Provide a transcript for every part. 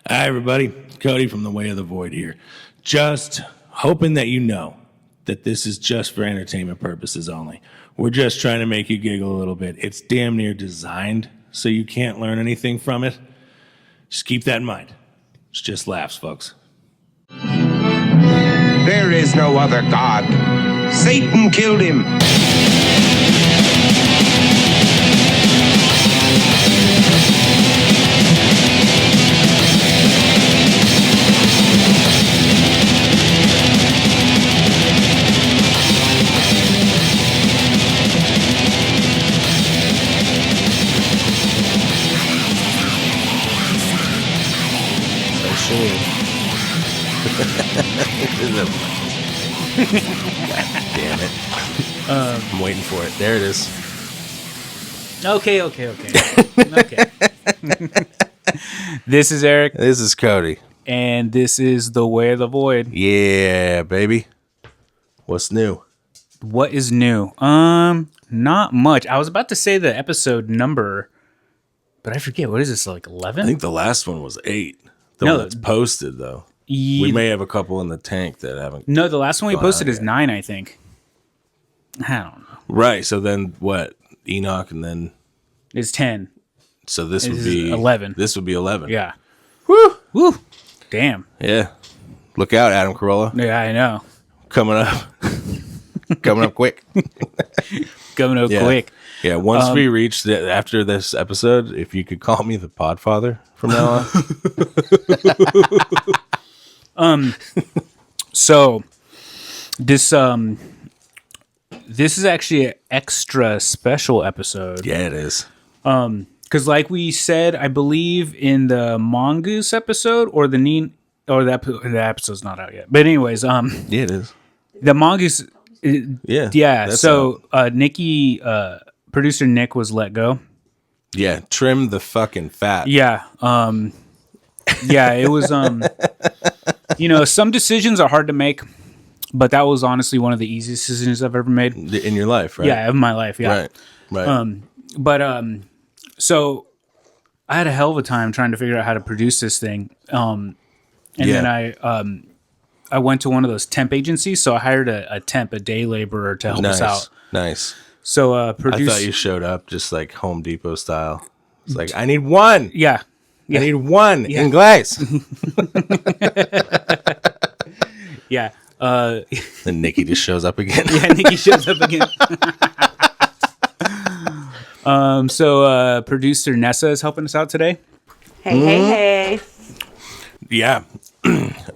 Hi, everybody. Cody from the Way of the Void here. Just hoping that you know that this is just for entertainment purposes only. We're just trying to make you giggle a little bit. It's damn near designed so you can't learn anything from it. Just keep that in mind. It's just laughs, folks. There is no other God. Satan killed him. Damn it. I'm waiting for it. There it is. Okay. This is Eric. This is Cody. And this is The Way of the Void. Yeah, baby. What's new? What is new? Not much. I was about to say the episode number, but I forget. What is this, like 11? I think the last one was 8. The one that's posted, though. We may have a couple in the tank that haven't. No, the last one we posted is 9, I think. I don't know. Right. So then what? Enoch and then. It's 10. So this would be 11. This would be 11. Yeah. Woo. Woo. Damn. Yeah. Look out, Adam Carolla. Yeah, I know. Coming up. Coming up quick. Coming up quick. Yeah. Once we reach after this episode, if you could call me the Podfather from now on. So this is actually an extra special episode. Yeah, it is. Because like we said, I believe in the Mongoose episode or the episode's not out yet. But anyways, yeah, it is. The Mongoose. Yeah. So Nikki, producer Nick was let go. Yeah, trim the fucking fat. Yeah. Yeah, it was some decisions are hard to make, but that was honestly one of the easiest decisions I've ever made In your life, right? Yeah, of my life, yeah. Right. So I had a hell of a time trying to figure out how to produce this thing. Then I went to one of those temp agencies, so I hired a day laborer to help us out. Nice. So I thought you showed up just like Home Depot style. It's like, I need one. Yeah. I need one in glass. Yeah. Then Nikki just shows up again. Yeah, Nikki shows up again. So producer Nessa is helping us out today. Hey. Yeah.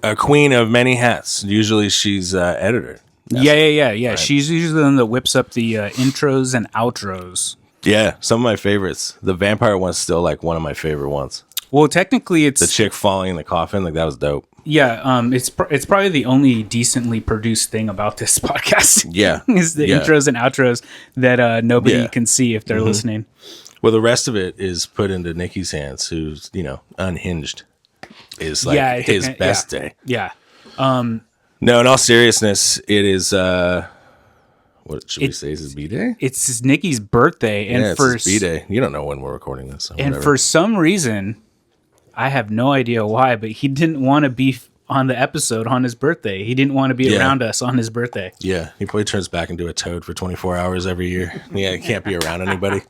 A queen of many hats. Usually she's editor. Yeah. Right. She's usually the one that whips up the intros and outros. Yeah, some of my favorites. The vampire one's still like one of my favorite ones. Well, technically, it's the chick falling in the coffin. Like that was dope. Yeah, it's probably the only decently produced thing about this podcast. Yeah, is the intros and outros that nobody can see if they're listening. Well, the rest of it is put into Nikki's hands, who's unhinged. Is like his best day. Yeah. No, in all seriousness, it is. What should we say? Is his B-Day? It's Nikki's birthday, and it's his B-Day. You don't know when we're recording this, so and whatever. For some reason, I have no idea why, but he didn't want to be on the episode on his birthday. He didn't want to be around us on his birthday. Yeah, he probably turns back into a toad for 24 hours every year. Yeah, he can't be around anybody.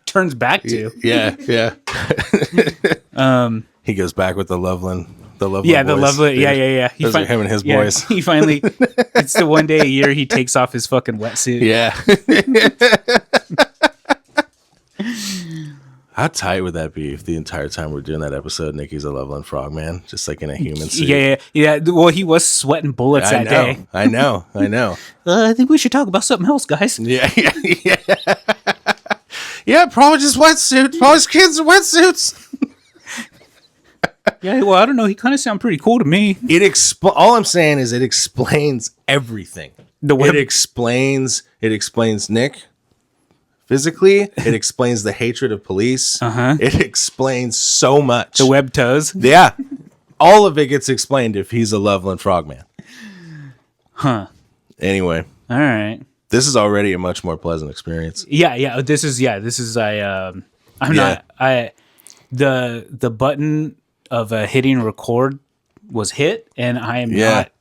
Turns back to. Yeah. He goes back with the Loveland. The Loveland yeah, boys. the Loveland. Yeah. Those are him and his boys. He finally. It's the one day a year he takes off his fucking wetsuit. Yeah. How tight would that be if the entire time we're doing that episode, Nikki's a Loveland frogman, just like in a human suit? Yeah. Well, he was sweating bullets that day. I know. I think we should talk about something else, guys. Yeah. Yeah, probably just wetsuits. Probably his kids in wetsuits. Yeah, well, I don't know. He kind of sound pretty cool to me. All I'm saying is it explains everything. It explains Nick physically. It explains the hatred of police. It explains so much. The web toes. Yeah. All of it gets explained if he's a Loveland frogman. Huh. Anyway. All right. This is already a much more pleasant experience. Yeah. This is the button of hitting record was hit, and I am not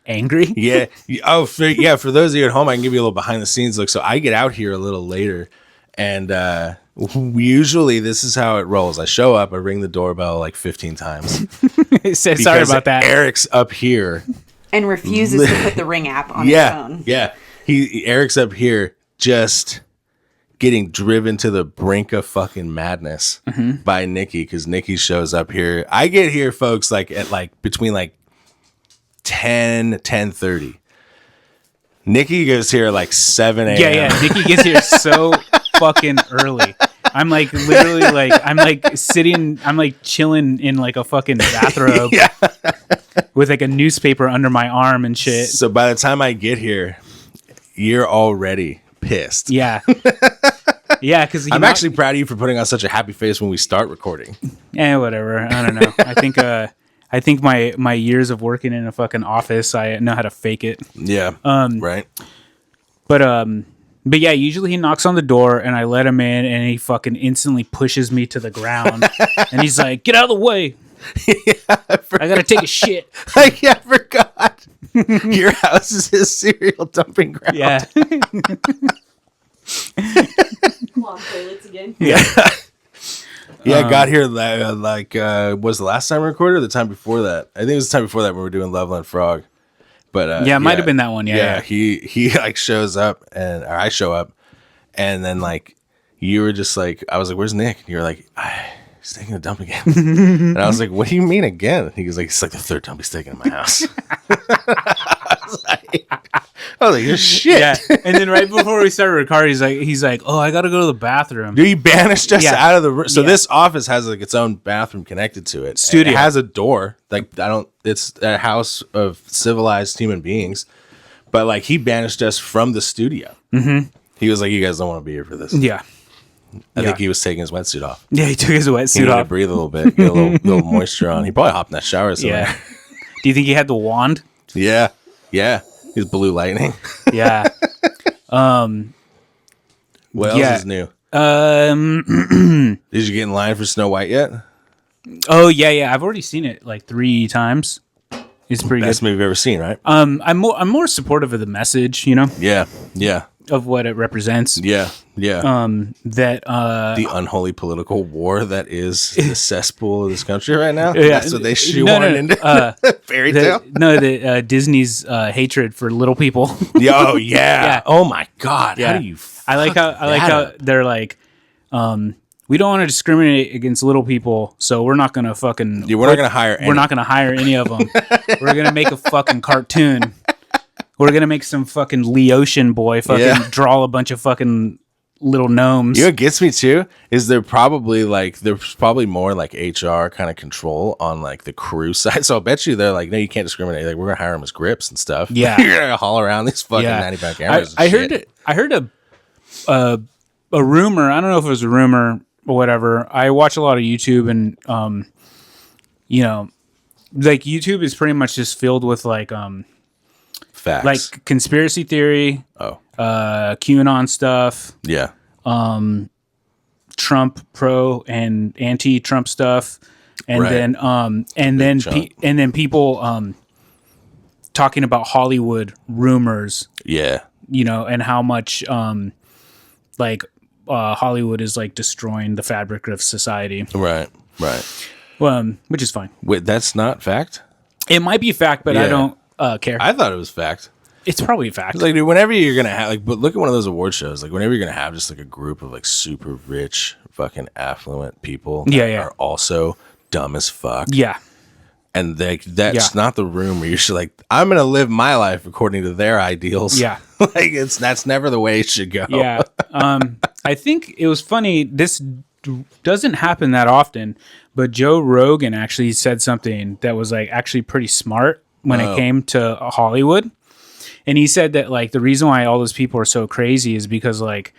angry. Yeah. Oh, for those of you at home, I can give you a little behind the scenes look. So I get out here a little later, and usually this is how it rolls. I show up, I ring the doorbell like 15 times. Sorry about that. Eric's up here. And refuses to put the Ring app on his phone. Yeah. Eric's up here just getting driven to the brink of fucking madness by Nikki, because Nikki shows up here. I get here, folks, like at like between like 10:30. Nikki goes here like 7 a.m. Yeah. Nikki gets here so fucking early. I'm like literally like I'm like chilling in like a fucking bathrobe with like a newspaper under my arm and shit. So by the time I get here, you're already pissed. Yeah. Yeah, because I'm actually proud of you for putting on such a happy face when we start recording. Whatever. I don't know. I think my years of working in a fucking office, I know how to fake it. Yeah. Right. But yeah, usually he knocks on the door and I let him in, and he fucking instantly pushes me to the ground, and he's like, "Get out of the way! I gotta take a shit." I forgot. Your house is his cereal dumping ground. Yeah. Long toilets again. Yeah. I got here was the last time we recorded or the time before that? I think it was the time before that when we were doing Loveland Frog. But it might have been that one. Yeah. He like shows up, or I show up, and then like you were just like, I was like, "Where's Nick?" And you were like, "He's taking a dump again." And I was like, "What do you mean again?" He was like, "It's like the third dump he's taking in my house." I was like, "You're shit." Yeah. And then right before we started recording, he's like, "Oh, I gotta go to the bathroom." Dude, he banished us out of the room. So this office has like its own bathroom connected to it. Studio. It has a door. Like it's a house of civilized human beings. But like he banished us from the studio. Mm-hmm. He was like, "You guys don't want to be here for this." Yeah. I think he was taking his wetsuit off. Yeah, he took his He wetsuit needed to off. breathe a little bit, get a little moisture on. He probably hopped in that shower somewhere. Yeah. Do you think he had the wand? Yeah. He's blue lightning. Yeah. What else is new? Did you get in line for Snow White yet? Oh yeah. I've already seen it like 3 times. It's pretty Best good. movie you've ever seen, right? I'm more supportive of the message, Yeah. of what it represents. Yeah. That The unholy political war that is the cesspool of this country right now. Yeah. That's what they shoehorn into fairy tale. Disney's hatred for little people. Oh yeah. Oh my god. Yeah. How do you? I like how they're like, we don't want to discriminate against little people, so we're not gonna fucking. We're not gonna hire. We're not gonna hire any of them. We're gonna make a fucking cartoon. We're gonna make some fucking Leotian boy fucking draw a bunch of fucking little gnomes. You know what gets me too is there's probably more like HR kind of control on like the crew side. So I'll bet you they're like, no, you can't discriminate. Like we're gonna hire them as grips and stuff. Yeah. You're gonna haul around these fucking 90-pound cameras. I heard a rumor. I don't know if it was a rumor or whatever. I watch a lot of YouTube, and like YouTube is pretty much just filled with like facts, like conspiracy theory, oh QAnon stuff, yeah, Trump pro and anti-Trump stuff, and Right. then people talking about Hollywood rumors, yeah, and how much Hollywood is like destroying the fabric of society. right. Which is fine. Wait, that's not fact. It might be fact, but I don't care. I thought it was fact. It's probably a fact. Like, dude, whenever you're gonna have but look at one of those award shows. Like, whenever you're gonna have just like a group of like super rich, fucking affluent people, that are also dumb as fuck. Yeah, and that's not the room where you should like, I'm gonna live my life according to their ideals. Yeah, like that's never the way it should go. Yeah, I think it was funny. This doesn't happen that often, but Joe Rogan actually said something that was like actually pretty smart when it came to Hollywood. And he said that like the reason why all those people are so crazy is because like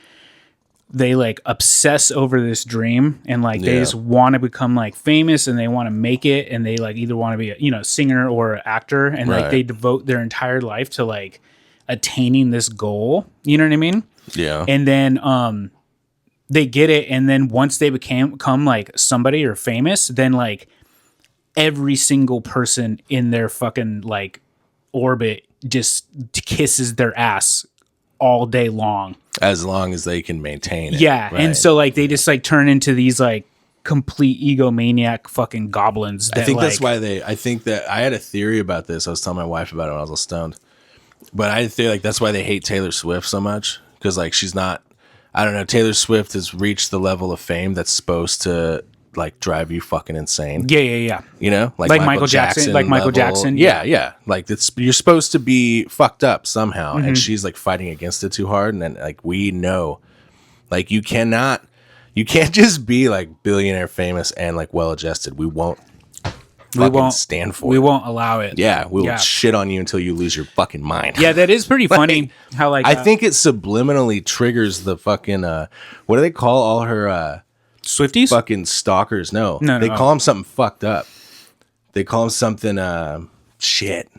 they like obsess over this dream, and like they just want to become like famous, and they want to make it, and they like either want to be a singer or an actor, and like they devote their entire life to like attaining this goal. You know what I mean? Yeah. And then they get it, and then once they become like somebody or famous, then like every single person in their fucking like orbit just kisses their ass all day long, as long as they can maintain it. Yeah, right. and so like they just like turn into these like complete egomaniac fucking goblins. I think that's like, why I think that I had a theory about this. I was telling my wife about it when I was all stoned. But I feel like that's why they hate Taylor Swift so much. Because like she's not, I don't know, Taylor Swift has reached the level of fame that's supposed to like drive you fucking insane. Yeah. You know? Like Michael Jackson. Like Michael Jackson. Yeah. Like you're supposed to be fucked up somehow. And she's like fighting against it too hard. And then like we know, like you can't just be like billionaire famous and like well adjusted. We won't stand for it. We won't allow it. Yeah, we'll shit on you until you lose your fucking mind. Yeah, that is pretty funny how like I think it subliminally triggers the fucking what do they call all her Swifties? Fucking stalkers. No. They call them something fucked up. They call them something shit.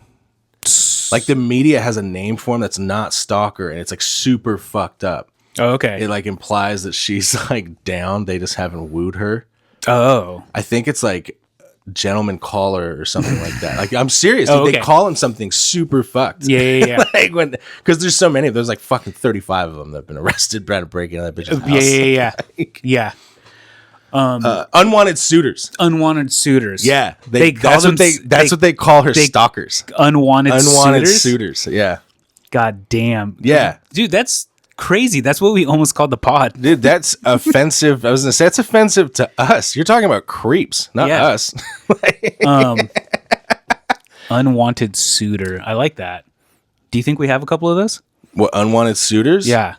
Like the media has a name for them that's not stalker and it's like super fucked up. Oh, okay. It like implies that she's like down, they just haven't wooed her. Oh. I think it's like gentleman caller or something like that. Like I'm serious. Dude, okay. They call him something super fucked. Yeah. Like because there's so many. There's like fucking 35 of them that have been arrested trying to break into that bitch's house. Yeah. Unwanted suitors. Unwanted suitors. Yeah, that's what they call her. Stalkers. Unwanted suitors. Yeah. God damn. Yeah, dude, that's crazy. That's what we almost called the pod. Dude, that's offensive. I was gonna say it's offensive to us. You're talking about creeps, not us. Unwanted suitor. I like that. Do you think we have a couple of those? What, unwanted suitors? Yeah.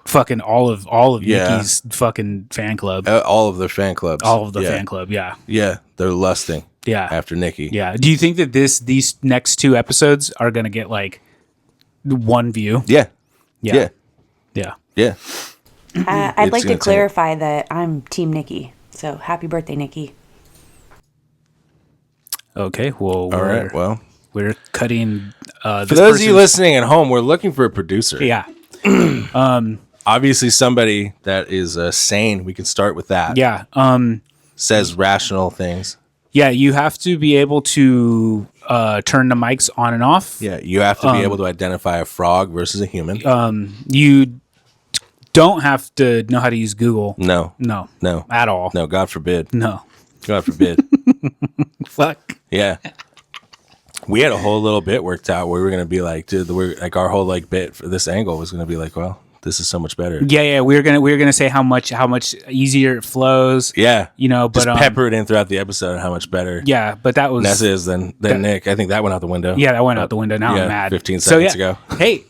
Fucking all of Nikki's fucking fan club. All of their fan clubs. All of the fan club, yeah. Yeah, they're lusting. Yeah. After Nikki. Yeah. Do you think that these next two episodes are gonna get like one view? Yeah. Yeah. I'd like to clarify that I'm Team Nikki. So happy birthday, Nikki. Okay. Well, all right. Well, we're cutting. For those of you listening at home, we're looking for a producer. Yeah. Obviously, somebody that is sane. We can start with that. Yeah. Says rational things. Yeah. You have to be able to turn the mics on and off. Yeah. You have to be able to identify a frog versus a human. You don't have to know how to use Google. No. At all. No. God forbid. No. God forbid. Fuck. Yeah. We had a whole little bit worked out where we were gonna be like, dude, like our whole like bit for this angle was gonna be like, well, this is so much better. Yeah. We were gonna say how much easier it flows. Yeah. You know, but just pepper it in throughout the episode how much better. Yeah, but that was Nessa is than Nick. I think that went out the window. Yeah, that went out the window. Now I'm mad. 15 seconds ago. Hey.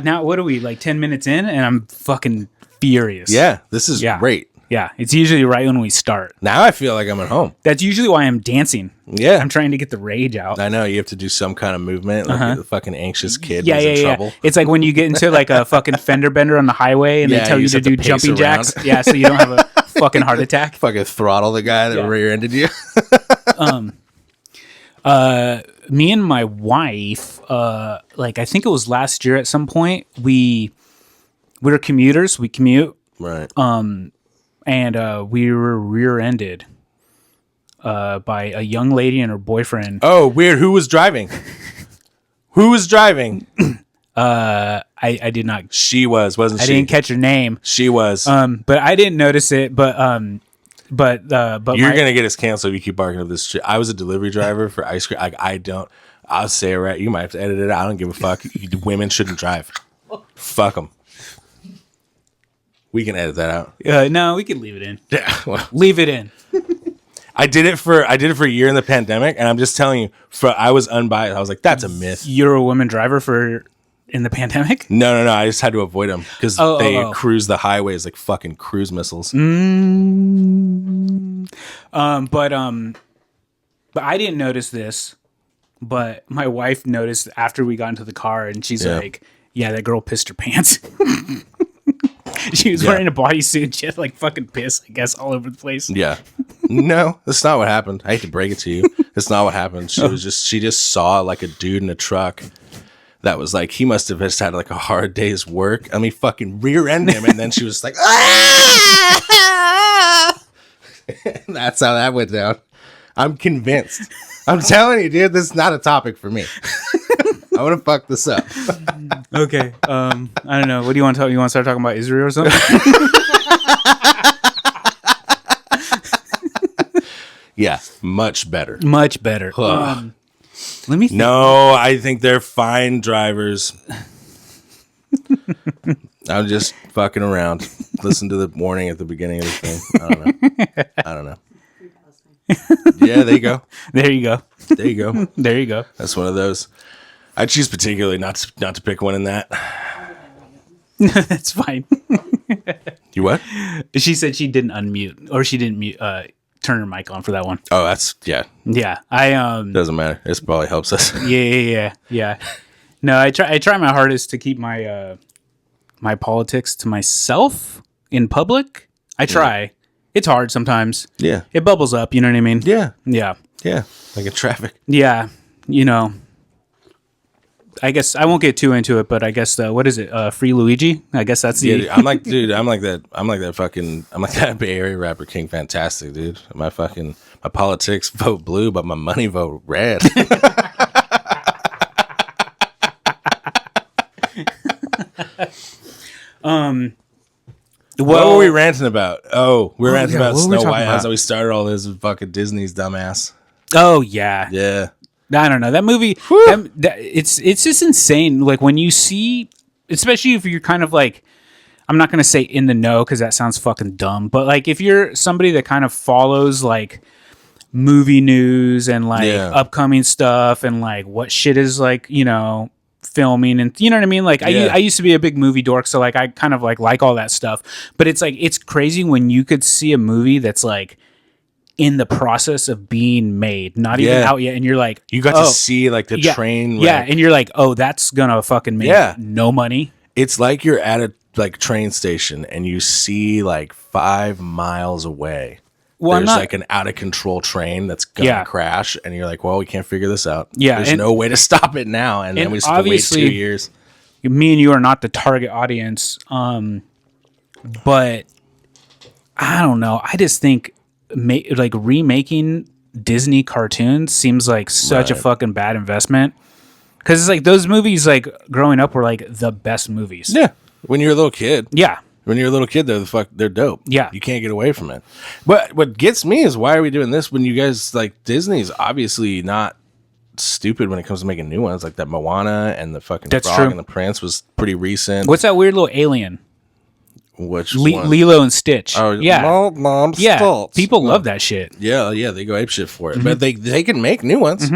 Now what are we, like 10 minutes in and I'm fucking furious. Yeah, this is great. Yeah, it's usually right when we start. Now I feel like I'm at home. That's usually why I'm dancing. Yeah. I'm trying to get the rage out. I know, you have to do some kind of movement, like the fucking anxious kid who's in trouble. It's like when you get into like a fucking fender bender on the highway and they tell you to do jumping jacks. Yeah, so you don't have a fucking heart attack. Fucking throttle the guy that rear-ended you. Me and my wife, like I think it was last year at some point, we were commuters. We commute. Right. And we were rear-ended by a young lady and her boyfriend. Oh, weird. Who was driving? Who was driving? I did not. She was, wasn't she? I didn't catch her name. She was. But I didn't notice it. But you're gonna get us canceled if you keep barking up this shit. I was a delivery driver for ice cream. I'll say it right. You might have to edit it out. I don't give a fuck. Women shouldn't drive. Fuck them. We can edit that out. No, we can leave it in. Yeah, well, leave it in. I did it for a year in the pandemic, and I'm just telling you, I was unbiased. I was like, that's a myth. You're a woman driver in the pandemic? No. I just had to avoid them because they cruise the highways like fucking cruise missiles. But I didn't notice this, but my wife noticed after we got into the car, and she's like, "Yeah, that girl pissed her pants." She was wearing a bodysuit. She had like fucking piss, I guess, all over the place. Yeah. No, that's not what happened. I hate to break it to you. That's not what happened. She just saw like a dude in a truck, that was like, he must have just had like a hard day's work. I mean, fucking rear-end him, and then she was like, ah! That's how that went down. I'm convinced. I'm telling you, dude, this is not a topic for me. I want to fuck this up. Okay. I don't know. What do you want to talk? You want to start talking about Israel or something? Yeah, much better. Much better. Let me think. No, I think they're fine drivers. I'm just fucking around. Listen to the warning at the beginning of the thing. I don't know. Yeah, there you go. There you go. There you go. There you go. That's one of those. I choose particularly not to pick one in that. That's fine. You what? She said she didn't unmute, or she didn't mute, turn her mic on for that one. Oh, that's yeah. Yeah, I Doesn't matter. This probably helps us. Yeah. No, I try my hardest to keep my my politics to myself in public. I try. Yeah. It's hard sometimes. Yeah. It bubbles up. You know what I mean? Yeah. Yeah. Yeah. Like in traffic. Yeah. You know. I guess I won't get too into it, but I guess what is it? Free Luigi? I guess that's the. Yeah, I'm like that Bay Area rapper King Fantastic, dude. My politics vote blue, but my money vote red. What were we ranting about? Oh, we were ranting about Snow White. That's how we started all this with fucking Disney's dumbass. Oh yeah. Yeah. I don't know. That movie, it's just insane. Like when you see, especially if you're kind of like, I'm not going to say in the know because that sounds fucking dumb, but like if you're somebody that kind of follows like movie news and like upcoming stuff and like what shit is like, you know, filming and you know what I mean? Like I used to be a big movie dork. So like I kind of like all that stuff, but it's like, it's crazy when you could see a movie that's like, in the process of being made, not even out yet, and you're like, you got to see like the train, and you're like, oh, that's gonna fucking make no money. It's like you're at a like train station and you see like 5 miles away. There's like an out of control train that's gonna crash, and you're like, well, we can't figure this out. Yeah, there's no way to stop it now, and then we have to wait 2 years. Me and you are not the target audience, but I don't know. I just think. Like remaking Disney cartoons seems like such a fucking bad investment because it's like those movies like growing up were like the best movies. Yeah, when you're a little kid. Yeah, when you're a little kid, they're dope. Yeah, you can't get away from it. But what gets me is why are we doing this when you guys like Disney's obviously not stupid when it comes to making new ones like that Moana and the fucking Frog and the Prince was pretty recent. What's that weird little alien? Which one? Lilo and Stitch. Oh yeah, Mom Stoltz. People love that shit. Yeah, they go ape shit for it. But they can make new ones.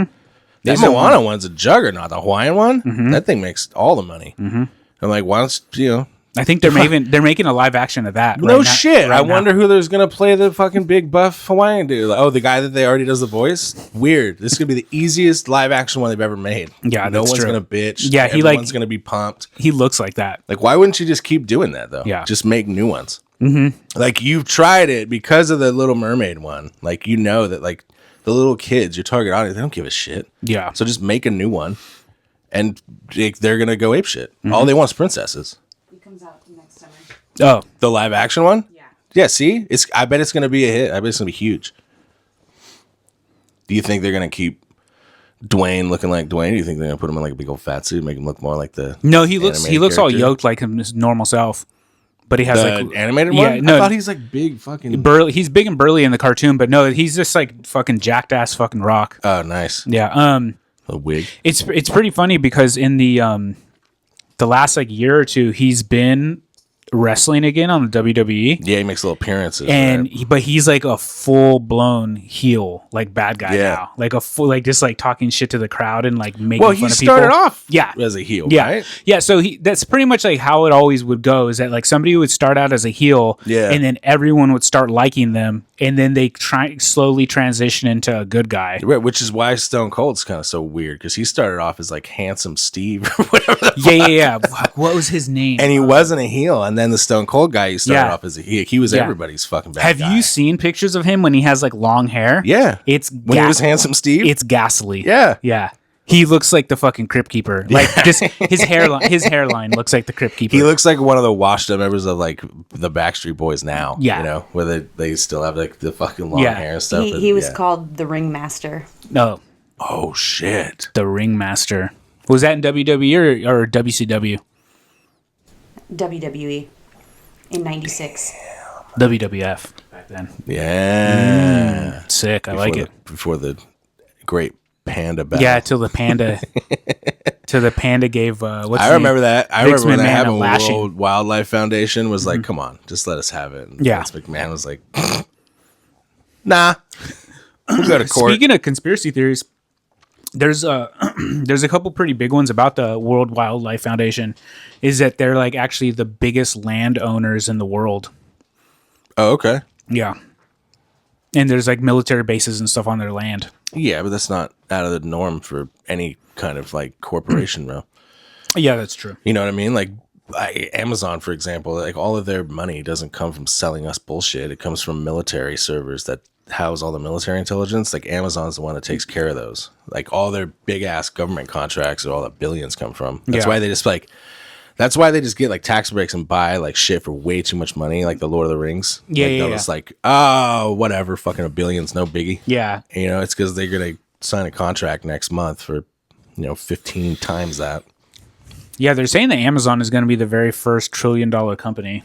That Moana one's a juggernaut. The Hawaiian one, that thing makes all the money. I'm like, why don't I think they're making a live action of that. No shit. I wonder who there's gonna play the fucking big buff Hawaiian dude. Like, oh, the guy that they already does the voice. Weird. This is gonna be the easiest live action one they've ever made. Yeah, no one's gonna bitch. Yeah, everyone's gonna be pumped. He looks like that. Like, why wouldn't you just keep doing that though? Yeah, just make new ones. Like you've tried it because of the Little Mermaid one. Like you know that like the little kids, your target audience, they don't give a shit. Yeah. So just make a new one, and they're gonna go ape shit. All they want is princesses. Comes out next summer. Oh, the live action one? Yeah. Yeah, see? I bet it's going to be a hit. I bet it's going to be huge. Do you think they're going to keep Dwayne looking like Dwayne? Do you think they're going to put him in like a big old fat suit, make him look more like the No, he looks all yoked like his normal self. But he has the like animated one? No, I thought he's like big fucking burly. He's big and burly in the cartoon, but no, he's just like fucking jacked ass fucking rock. Oh, nice. Yeah. A wig. It's pretty funny because in the last like year or two, he's been wrestling again on the WWE. Yeah, he makes little appearances. And but he's like a full blown heel, like bad guy now. Like a full like just like talking shit to the crowd and like making fun of people. Well, he started off as a heel, right? Yeah, so that's pretty much like how it always would go is that like somebody would start out as a heel and then everyone would start liking them and then they slowly transition into a good guy. Right, which is why Stone Cold's kind of so weird because he started off as like Handsome Steve or whatever. Yeah. What was his name? And he wasn't a heel, and then the Stone Cold guy he started off as a heel. He was everybody's fucking bad guy. Have you seen pictures of him when he has like long hair? Yeah. It's when he was Handsome Steve? It's ghastly. Yeah. Yeah. He looks like the fucking Crypt Keeper. Like just his hairline looks like the Crypt Keeper. He looks like one of the washed up members of like the Backstreet Boys now. Yeah. You know, where they still have like the fucking long hair and stuff. He was called the Ringmaster. No. Oh shit. The Ringmaster. Was that in WWE or WCW? WWE in '96. WWF back then. Yeah. Sick. I like it. Before the great panda battle. Yeah, till the panda gave what's I his remember name? that. I Vince remember when that McMahon happened. a lashing. World Wildlife Foundation was like, "Come on, just let us have it." And Yeah. Vince McMahon was like, "Nah, we'll go to court." Speaking of conspiracy theories, there's a couple pretty big ones about the World Wildlife Foundation. Is that they're like actually the biggest landowners in the world. Oh, okay. Yeah. And there's like military bases and stuff on their land. Yeah, but that's not out of the norm for any kind of like corporation, though. Yeah, that's true. You know what I mean? Like Amazon, for example, like all of their money doesn't come from selling us bullshit. It comes from military servers that house all the military intelligence. Like Amazon's the one that takes care of those. Like all their big ass government contracts are all that billions come from. That's Yeah. why they just like. That's why they just get like tax breaks and buy like shit for way too much money, like the Lord of the Rings. Yeah, like, yeah, they'll yeah. just like, oh, whatever, fucking a billion's no biggie. Yeah. You know, it's because they're gonna sign a contract next month for, 15 times that. Yeah, they're saying that Amazon is going to be the very first $1 trillion company.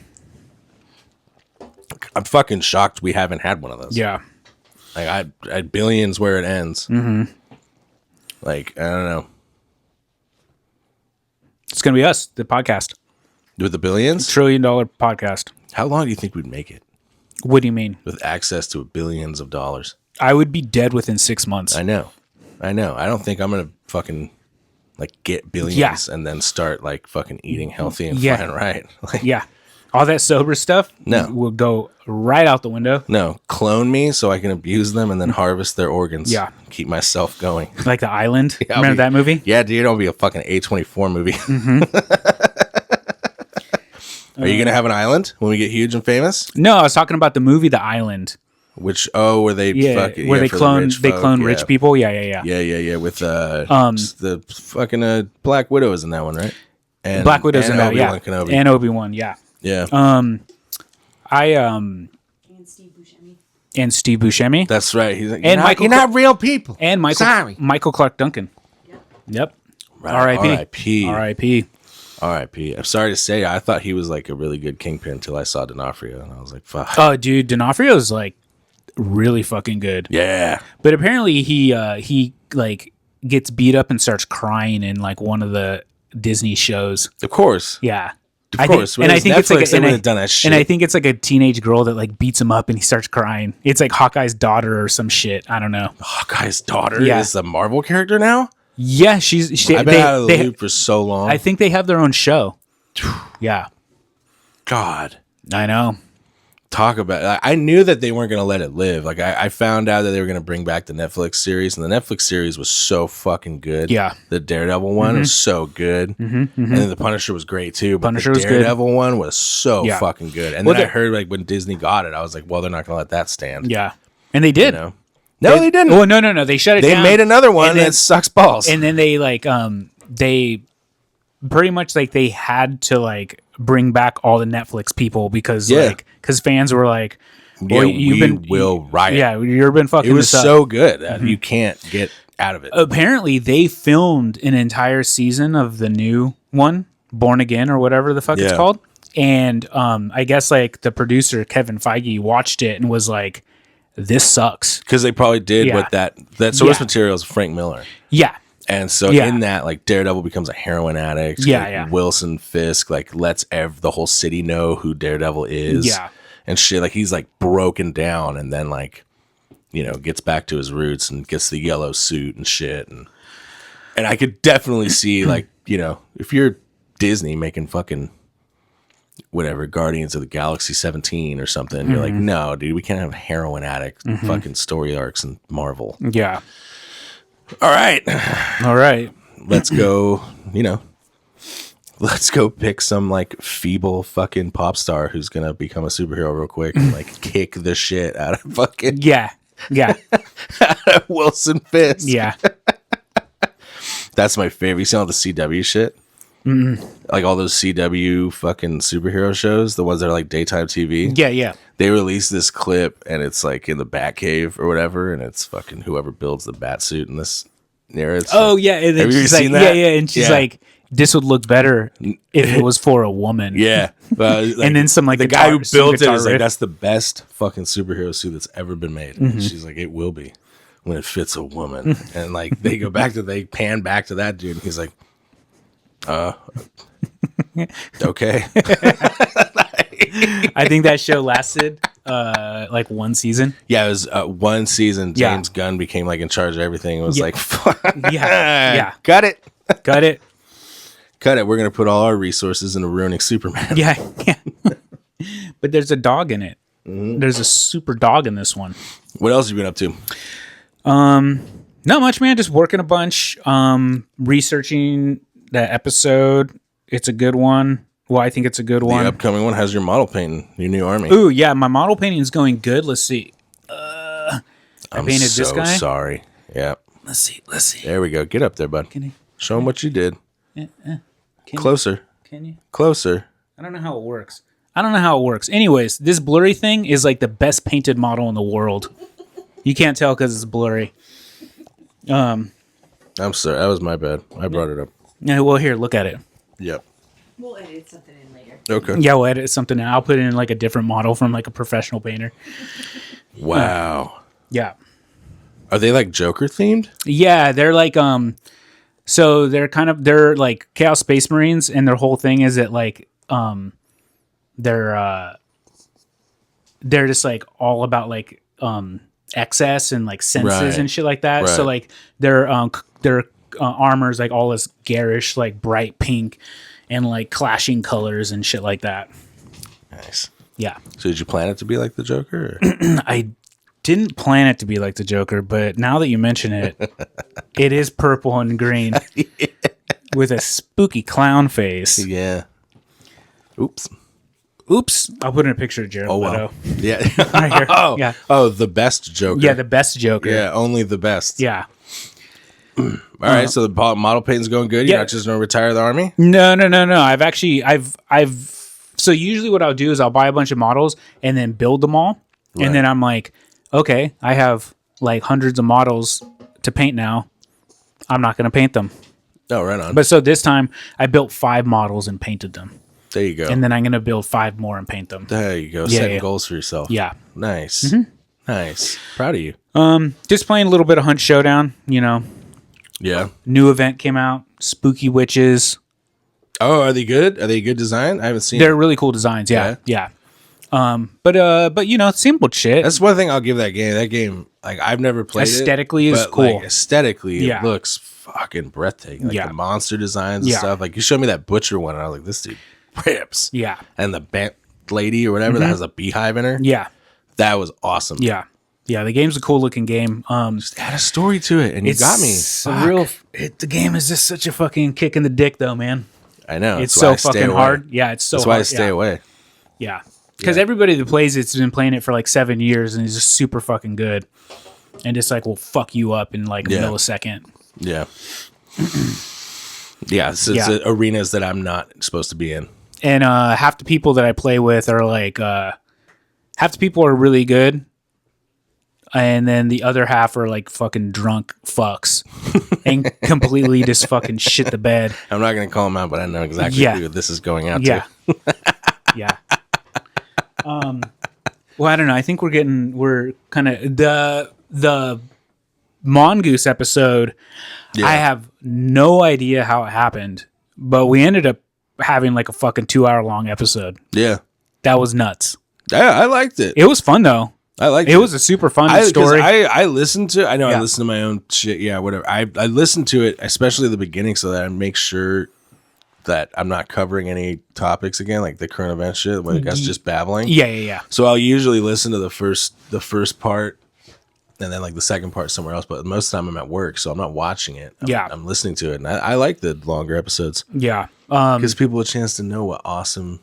I'm fucking shocked we haven't had one of those. Yeah. Like I billions where it ends. Mm-hmm. Like I don't know. It's going to be us, the podcast. With the billions, $1 trillion podcast. how long do you think we'd make it What do you mean? with access to billions of dollars? I would be dead within 6 months. I know. I don't think I'm gonna fucking like get billions and then start like fucking eating healthy and Yeah. flying right. Like, Yeah. All that sober stuff No. will go right out the window. no, clone me so I can abuse them and then harvest their organs. Yeah. Keep myself going. Like The Island. I'll Remember be- that movie? Yeah, dude, it'll be a fucking A24 movie. Are you gonna have an island when we get huge and famous? No, I was talking about the movie The Island. Where they Yeah, where they for the clone rich they folk, clone yeah. rich people. Yeah. Yeah. With the fucking Black Widow is in that one, right? And Black Widow's in that, yeah. Obi-Wan Kenobi. And Obi-Wan, yeah. Yeah, And Steve Buscemi. And Steve Buscemi. that's right. He's like, And Michael you're not real people. And Michael Clark Duncan. Yep. R.I.P. R.I.P. R.I.P. R.I.P. I'm sorry to say, I thought he was like a really good kingpin until I saw D'Onofrio, and I was like, fuck. Oh, dude, D'Onofrio's like really fucking good. Yeah. But apparently he like gets beat up and starts crying in like one of the Disney shows. Of course. Yeah. Of course. And I think it's like Netflix, they wouldn't have done that shit. and I think it's like a teenage girl that like beats him up and he starts crying. It's like Hawkeye's daughter or some shit. I don't know. Hawkeye's daughter Yeah. is a Marvel character now? Yeah, I've been out of the loop for so long. I think they have their own show. Yeah, God. I know. Talk about I knew that they weren't going to let it live. Like I found out that they were going to bring back the Netflix series, and the Netflix series was so fucking good. Yeah. The Daredevil one was so good. And then the Punisher was great too. But Punisher the was good. Daredevil one was so Yeah. fucking good. And Well, then I the- heard like when Disney got it, I was like, well, they're not going to let that stand. Yeah, and they did. You know? No, they didn't. Well, no. They shut it They down. made another one and then- that sucks balls. and then they like they pretty much like they had to like bring back all the Netflix people because fans were like, well, we will riot. Yeah, you've been fucking It was this up. so good that you can't get out of it. Apparently they filmed an entire season of the new one, Born Again or whatever the fuck it's Yeah. called. And I guess like the producer Kevin Feige watched it and was like, this sucks. Because they probably did Yeah. what that source Yeah. material is Frank Miller. Yeah. And so Yeah. in that, like Daredevil becomes a heroin addict. Yeah, like, yeah. Wilson Fisk like lets the whole city know who Daredevil is. Yeah. And shit, like he's like broken down, and then like, gets back to his roots and gets the yellow suit and shit. And I could definitely see like, if you're Disney making fucking whatever Guardians of the Galaxy 17 or something, you're like, no, dude, we can't have heroin addict fucking story arcs in Marvel. Yeah. All right. All right. Let's go, let's go pick some like feeble fucking pop star who's gonna become a superhero real quick and like kick the shit out of fucking Yeah. Yeah. Wilson Fisk. Yeah. That's my favorite. You see all the CW shit? Like all those CW fucking superhero shows, the ones that are like daytime TV. Yeah. They released this clip and it's like in the Batcave or whatever, and it's fucking whoever builds the bat suit in this era. Oh yeah, and then have you she's seen like, that? Yeah, and she's like, "This would look better if it was for a woman." Yeah, and then some like the guy who built it is like, riff. that's the best fucking superhero suit that's ever been made. And she's like, it will be when it fits a woman. And like they pan back to that dude, and he's like, okay. I think that show lasted like one season. Yeah, it was one season. Yeah. James Gunn became like in charge of everything. It was like, Yeah. cut it. Got it. Cut it. We're going to put all our resources into ruining Superman. Yeah. But there's a dog in it. There's a super dog in this one. What else have you been up to? Not much, man. Just working a bunch. Researching the episode. It's a good one. Well, I think it's a good one. The upcoming one has your model painting, your new army. Ooh, yeah. My model painting is going good. Let's see. I painted so this guy. Sorry. Yeah. Let's see. There we go. Get up there, bud. Show him what you did. Closer. Can you? Closer. I don't know how it works. Anyways, this blurry thing is like the best painted model in the world. You can't tell because it's blurry. I'm sorry. That was my bad. I brought it up. Yeah, well, here, look at it. Yep. We'll edit something in later. Okay. Yeah, we'll edit something out. I'll put in like a different model from like a professional painter. Wow. Yeah. Are they like Joker themed? Yeah, they're like so they're like Chaos Space Marines, and their whole thing is that like they're just like all about like excess and like senses Right. and shit like that. So Right. like their armor is like all this garish like bright pink and like clashing colors and shit like that. Nice. Yeah. So did you plan it to be like the Joker? Or? I didn't plan it to be like the Joker, but now that you mention it, it is purple and green with a spooky clown face. Yeah. Oops. I'll put in a picture of Jared Oh Leto. wow. Yeah. Right here. Oh. Yeah. Oh, the best Joker. Yeah, the best Joker. Yeah, only the best. Yeah. All right. So the model painting's going good. You're Yeah. not just gonna retire the army. No. So usually what I'll do is I'll buy a bunch of models and then build them all. Right. And then I'm like, okay, I have like hundreds of models to paint now. I'm not going to paint them. Oh, right on. But so this time I built 5 models and painted them. There you go. And then I'm going to build 5 more and paint them. There you go. Yeah, Setting yeah. goals for yourself. Yeah. Nice. Nice. Proud of you. Just playing a little bit of Hunt Showdown, you know. Yeah. New event came out, Spooky Witches. Oh, are they good? Are they good design? I haven't seen. They're really cool designs. Yeah. But you know, simple shit. That's one thing I'll give that game. That game, like I've never played Aesthetically it. is but, cool. Like, aesthetically, Yeah. it looks fucking breathtaking. Like Yeah. the monster designs and Yeah. stuff. Like you showed me that butcher one, and I was like, this dude rips. Yeah. And the bant lady or whatever that has a beehive in her. Yeah. That was awesome. Yeah. Yeah. The game's a cool looking game. Just add a story to it, and you got me. The game is just such a fucking kick in the dick, though, man. I know. It's That's why so I stay fucking away. hard. Yeah, it's so That's hard. why I stay away. Yeah. Because everybody that plays it's been playing it for like 7 years and is just super fucking good. And just like will fuck you up in like a millisecond. Yeah. Yeah. So it's arenas that I'm not supposed to be in. And half the people that I play with are like half the people are really good. And then the other half are like fucking drunk fucks and completely just fucking shit the bed. I'm not going to call them out, but I know exactly who this is going out Yeah. to. Yeah. Well, I don't know. I think we're kind of the Mongoose episode. Yeah. I have no idea how it happened, but we ended up having like a fucking 2-hour long episode. Yeah. That was nuts. Yeah, I liked it. It was fun though. I liked It was a super fun story. I listened to. I know Yeah. I listen to my own shit. Yeah, whatever. I listened to it, especially at the beginning, so that I make sure that I'm not covering any topics again, like the current event shit. When it's just babbling. Yeah. So I'll usually listen to the first part, and then like the second part somewhere else. But most of the time I'm at work, so I'm not watching it. I'm listening to it, and I like the longer episodes. Yeah. Gives people a chance to know what awesome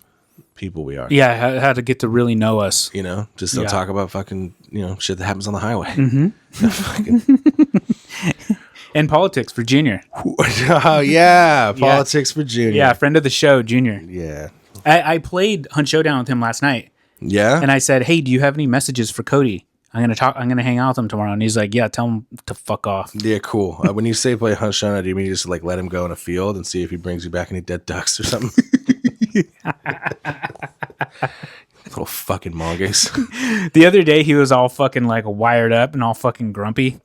people we are. Yeah. How to get to really know us. You know, just don't Yeah. talk about fucking, shit that happens on the highway. And politics for Junior. Oh yeah, politics for Junior. Yeah, friend of the show, Junior. Yeah. I played Hunt Showdown with him last night, Yeah. and I said, "Hey, do you have any messages for Cody? I'm gonna hang out with him tomorrow." And he's like, "Yeah, tell him to fuck off." Yeah, cool. When you say play Hunt Showdown, do you mean just like let him go in a field and see if he brings you back any dead ducks or something? Little fucking mongoose. The other day, he was all fucking like wired up and all fucking grumpy.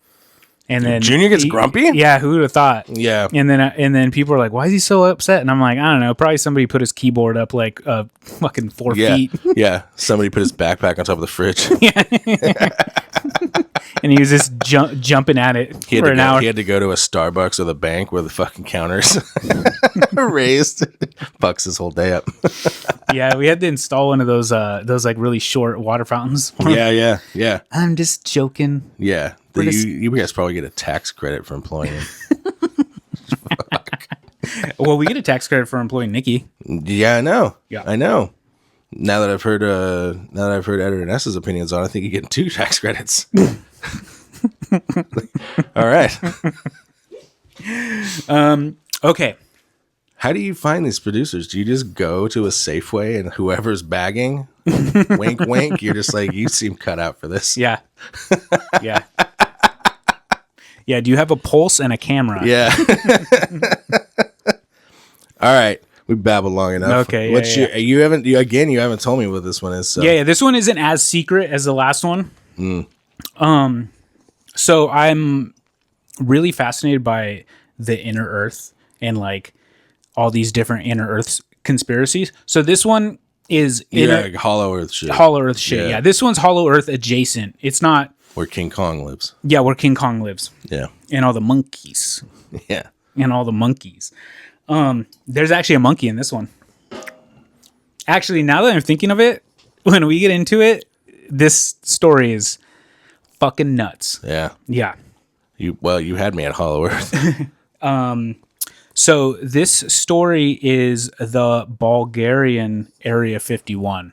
And then Junior gets grumpy? Yeah, who would have thought? Yeah. And then people are like, "Why is he so upset?" And I'm like, "I don't know. Probably somebody put his keyboard up like fucking 4 Yeah. feet." Yeah. Somebody put his backpack on top of the fridge. And he was just jumping at it He had, for an hour. he had to go to a Starbucks or the bank where the fucking counters raised. Fucks his whole day up. Yeah, we had to install one of those like really short water fountains. Yeah. I'm just joking. Yeah. We're just- You guys probably get a tax credit for employing him. Well, we get a tax credit for employing Nikki. Yeah, I know. Yeah. I know. Now that I've heard Editor Ness's opinions on it, I think you get 2 tax credits. All right. Okay. How do you find these producers? Do you just go to a Safeway and whoever's bagging, wink, wink, you're just like, you seem cut out for this. Yeah. Yeah. Yeah. Do you have a pulse and a camera? Yeah. All right. We babbled long enough. Okay, What's yeah. you haven't told me what this one is. So. Yeah. This one isn't as secret as the last one. So I'm really fascinated by the inner earth and like all these different inner earth conspiracies. So this one is Like Hollow Earth shit. Hollow Earth shit. Yeah. Yeah. This one's Hollow Earth adjacent. It's not. Where King Kong lives. Yeah, where King Kong lives Yeah. and all the monkeys. Yeah. And all the monkeys. There's actually a monkey in this one. Actually, now that I'm thinking of it, when we get into it, this story is fucking nuts. Yeah. Yeah. You had me at Hollow Earth. So this story is the Bulgarian Area 51.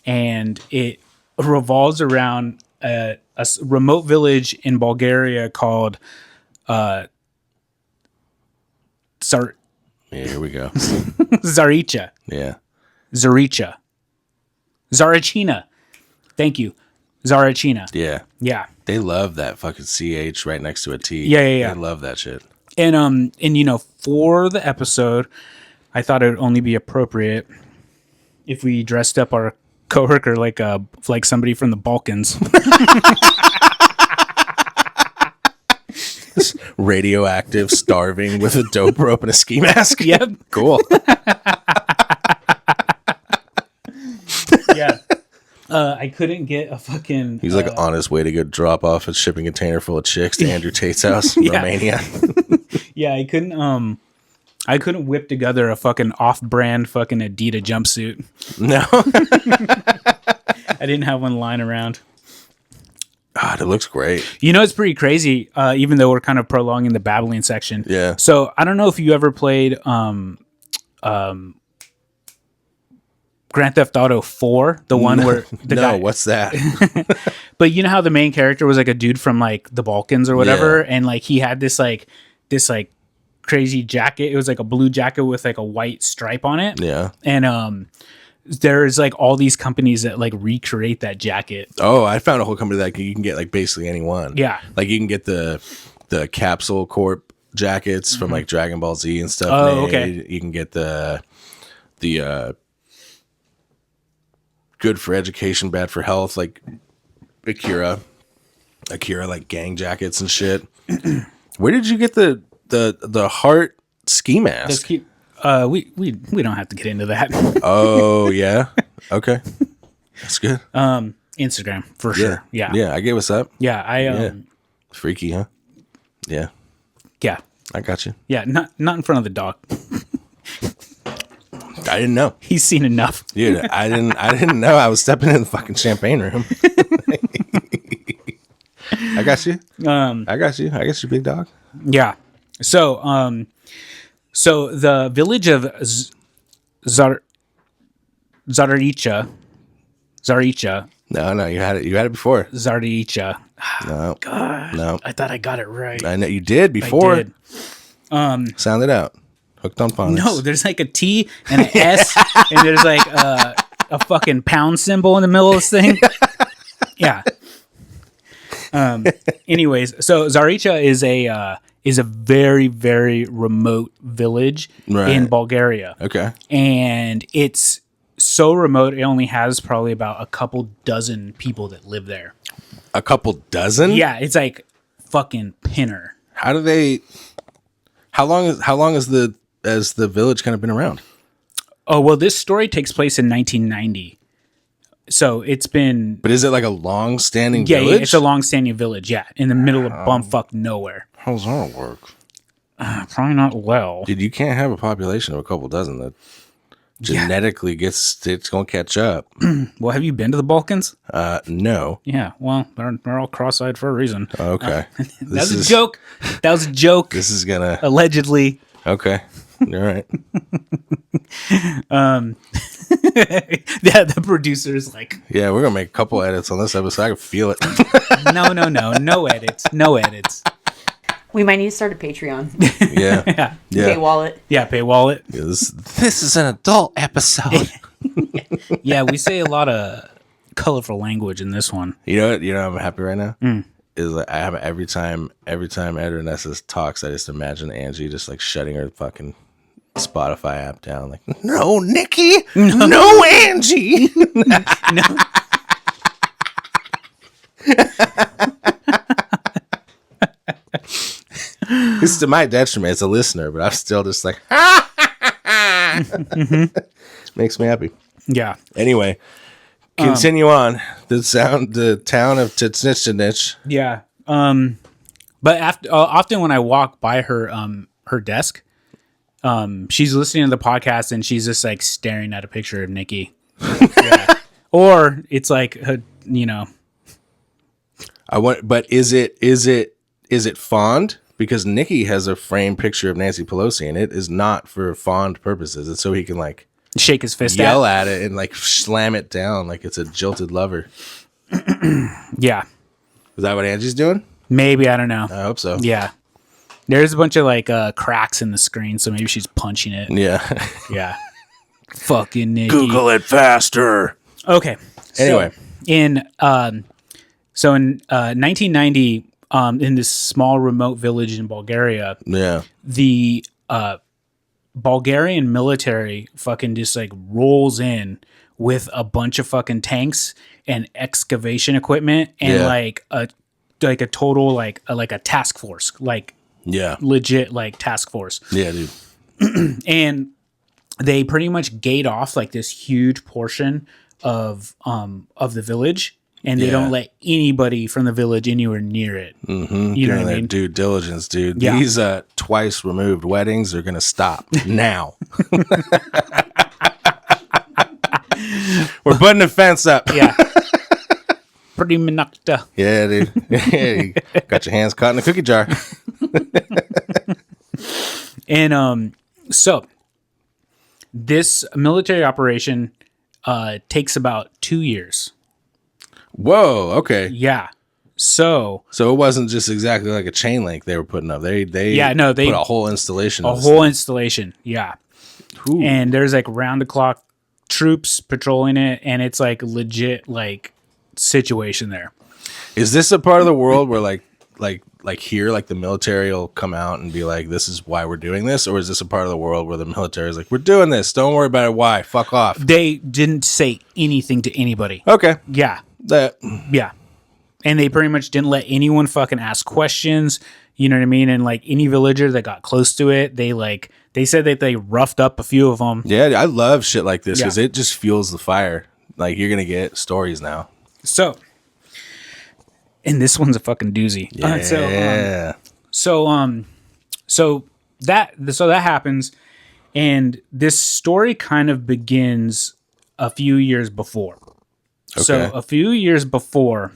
And it revolves around a remote village in Bulgaria called Yeah, here we go. Tsarichina. Yeah. Tsarichina. Thank you. Tsarichina. Yeah. Yeah. They love that fucking CH right next to a T. Yeah. They love that shit. And you know, for the episode, I thought it would only be appropriate if we dressed up our coworker like somebody from the Balkans. Radioactive, starving with a dope rope and a ski mask. Yep. Cool. Yeah. I couldn't get a fucking. He's like on his way to go drop off a shipping container full of chicks to Andrew Tate's house in Yeah. Romania. Yeah, I couldn't whip together a fucking off-brand fucking Adidas jumpsuit. No. I didn't have one lying around. God, it looks great. You know, it's pretty crazy, even though we're kind of prolonging the babbling section. Yeah. So I don't know if you ever played Grand Theft Auto 4, the one where the No, guy. what's that? But you know how the main character was like a dude from like the Balkans or whatever, Yeah. and like he had this crazy jacket. It was like a blue jacket with like a white stripe on it. Yeah. And there's like all these companies that like recreate that jacket. Oh, I found a whole company that you can get like basically any one. Yeah. Like you can get the Capsule Corp jackets from like Dragon Ball Z and stuff. Oh, made. okay. You can get the good for education, bad for health, like Akira like gang jackets and shit. Where did you get the heart ski mask? Let's keep. We don't have to get into that. Oh yeah. Okay. That's good. Instagram for sure. Yeah. Yeah, I get what's up. Yeah. Freaky, huh? Yeah. Yeah. I got you. Yeah. Not in front of the dog. I didn't know. He's seen enough. Dude, I didn't know I was stepping in the fucking champagne room. I got you. I got you, big dog. Yeah. So the village of Tsarichina No, you had it. You had it before. Tsarichina. No, God, no. I thought I got it right. I know you did before. I did. Sound it out. Hooked on phonics. No, there's like a T and an S, and there's like a fucking pound symbol in the middle of this thing. Yeah. Anyways, so Tsarichina is a very, very remote village in Bulgaria. Okay. And it's so remote, it only has probably about a couple dozen people that live there. A couple dozen? Yeah, it's like fucking pinner. How do they? How long has the village kind of been around? Oh well, this story takes place in 1990, so it's been. But is it like a long-standing Yeah, village? it's a long-standing village. Yeah, in the middle of bumfuck nowhere. How's that work? Probably not well. Dude, you can't have a population of a couple dozen that genetically it's going to catch up. Well, have you been to the Balkans? No. Yeah. Well, they're all cross-eyed for a reason. Okay. That was a joke. That was a joke. This is gonna. Allegedly. Okay. All right. Yeah, the producer's like, Yeah, we're gonna make a couple edits on this episode. I can feel it. no edits, no edits. We might need to start a Patreon. Yeah. Pay wallet. Yeah, pay wallet. Yeah, this is an adult episode. Yeah, we say a lot of colorful language in this one. You know what? I'm happy right now. Is like I have every time Ed or Nessa talks, I just imagine Angie just like shutting her fucking Spotify app down. Like, no, Nikki, no, Angie. No. This is to my detriment as a listener, but I'm still just like, makes me happy. Yeah. Anyway, continue on. The town of Tsarichina. Yeah. But often when I walk by her desk, she's listening to the podcast and she's just like staring at a picture of Nikki. Yeah. Or it's like, But is it fond? Because Nikki has a framed picture of Nancy Pelosi, and it is not for fond purposes. It's so he can like shake his fist yell at it and like slam it down like it's a jilted lover. Yeah. Is that what Angie's doing? Maybe, I don't know. I hope so. Yeah. There's a bunch of like cracks in the screen, so maybe she's punching it. Yeah. Yeah. Fucking Nikki. Google it faster. Okay. Anyway. In 1990, in this small remote village in Bulgaria, Yeah. the Bulgarian military fucking just like rolls in with a bunch of fucking tanks and excavation equipment and like a total like a task force, like legit like task force. Yeah, dude. And they pretty much gate off like this huge portion of the village. And they don't let anybody from the village anywhere near it. Mm-hmm. You know what I mean? Due diligence, dude. Yeah. These twice removed weddings are gonna stop now. We're putting a fence up. Yeah. Pretty minakta. Yeah, dude. Yeah, you got your hands caught in a cookie jar. And so this military operation takes about 2 years. Whoa. Okay. Yeah. So it wasn't just exactly like a chain link they were putting up. They put a whole installation. Installation. Yeah. Ooh. And there's like round the clock troops patrolling it, and it's like legit like situation there. Is this a part of the world where like here, like the military will come out and be like, this is why we're doing this? Or is this a part of the world where the military is like, we're doing this, don't worry about it, why? Fuck off. They didn't say anything to anybody. Okay. Yeah. That Yeah. And they pretty much didn't let anyone fucking ask questions. You know what I mean? And like any villager that got close to it, they said that they roughed up a few of them. Yeah, I love shit like this because it just fuels the fire. Like you're going to get stories now. So, and this one's a fucking doozy. Yeah. So that happens, and this story kind of begins a few years before. Okay. So a few years before,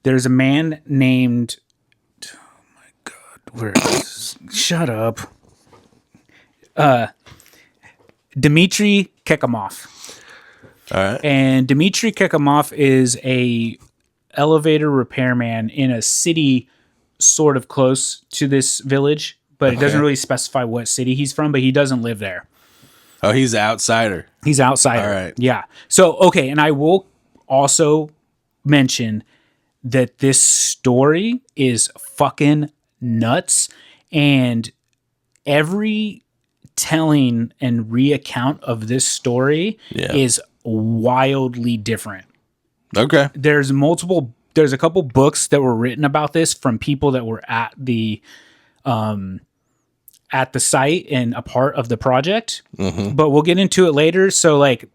there's a man named, oh my God, shut up. Dmitry Kekamov. All right. And Dmitry Kekimov is a elevator repairman in a city sort of close to this village, but it doesn't really specify what city he's from, but he doesn't live there. Oh, he's an outsider. He's outsider. All right. Yeah. So, okay. And I will also mention that this story is fucking nuts. And every telling and reaccount of this story is wildly different. Okay. There's a couple books that were written about this from people that were at the site and a part of the project, but we'll get into it later. So like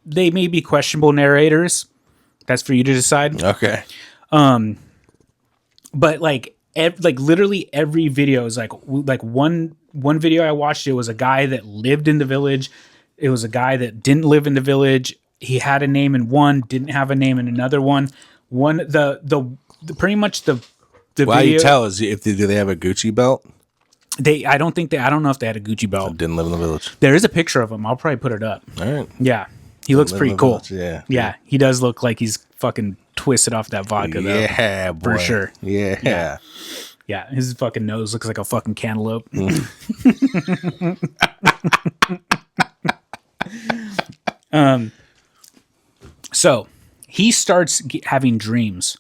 they may be questionable narrators. That's for you to decide. Okay. But like literally every video is like one video I watched, it was a guy that lived in the village. It was a guy that didn't live in the village. He had a name in one, didn't have a name in another one. Pretty much the Why video, you tell is do they have a Gucci belt? I don't know if they had a Gucci belt. Didn't live in the village. There is a picture of him. I'll probably put it up. All right. Yeah. He looks pretty cool. Village, yeah. Yeah. He does look like he's fucking twisted off that vodka though. Yeah, boy. For sure. Yeah. Yeah. His fucking nose looks like a fucking cantaloupe. So he starts having dreams.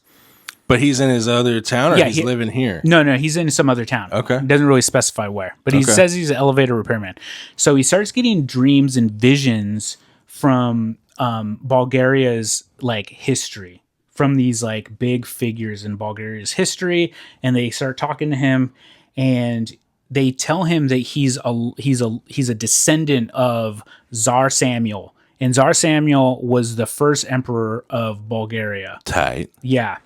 But he's in his other town, or he's living here? No, he's in some other town. Okay. He doesn't really specify where, but he says he's an elevator repairman. So he starts getting dreams and visions from Bulgaria's like history, from these like big figures in Bulgaria's history, and they start talking to him, and they tell him that he's a descendant of Tsar Samuel, and Tsar Samuel was the first emperor of Bulgaria. Tight. Yeah.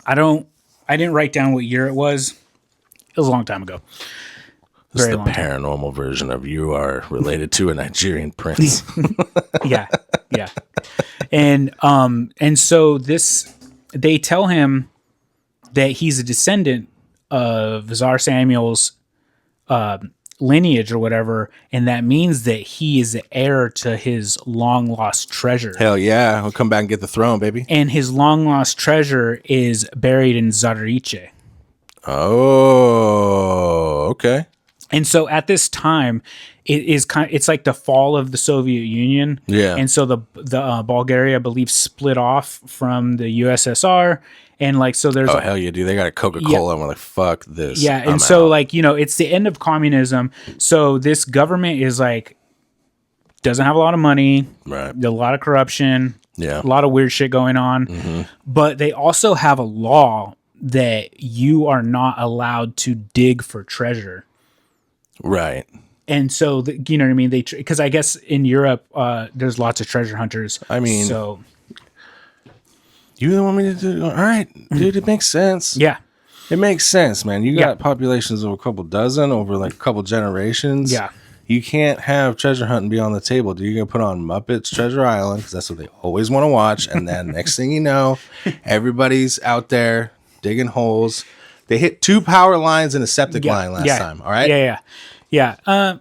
I didn't write down what year it was. It was a long time ago. This is Very the long time. paranormal version of you are related to a Nigerian prince. Yeah. And so they tell him that he's a descendant of Tsar Samuel's lineage or whatever, and that means that he is the heir to his long lost treasure. Hell yeah. We'll come back and get the throne, baby. And his long lost treasure is buried in Tsarichina. Oh, okay. And so at this time, it's like the fall of the Soviet Union. Yeah. And so the Bulgaria, I believe, split off from the USSR. And like, so there's, Oh, hell yeah, dude. They got a Coca-Cola and we're like, fuck this. yeah. And I'm so out. like, it's the end of communism. So this government is like, doesn't have a lot of money, Right. a lot of corruption, Yeah. a lot of weird shit going on. But they also have a law that you are not allowed to dig for treasure. Right. And so, you know what I mean? Because I guess in Europe, there's lots of treasure hunters. I mean, so You don't want me to do? All right, dude, it makes sense. yeah, It makes sense, man. You Yeah. got populations of a couple dozen over like a couple generations. Yeah. You can't have treasure hunting be on the table. You're going to put on Muppets Treasure Island because that's what they always want to watch. And then next thing you know, everybody's out there digging holes. They hit 2 power lines and a septic line last time. All right. Yeah. I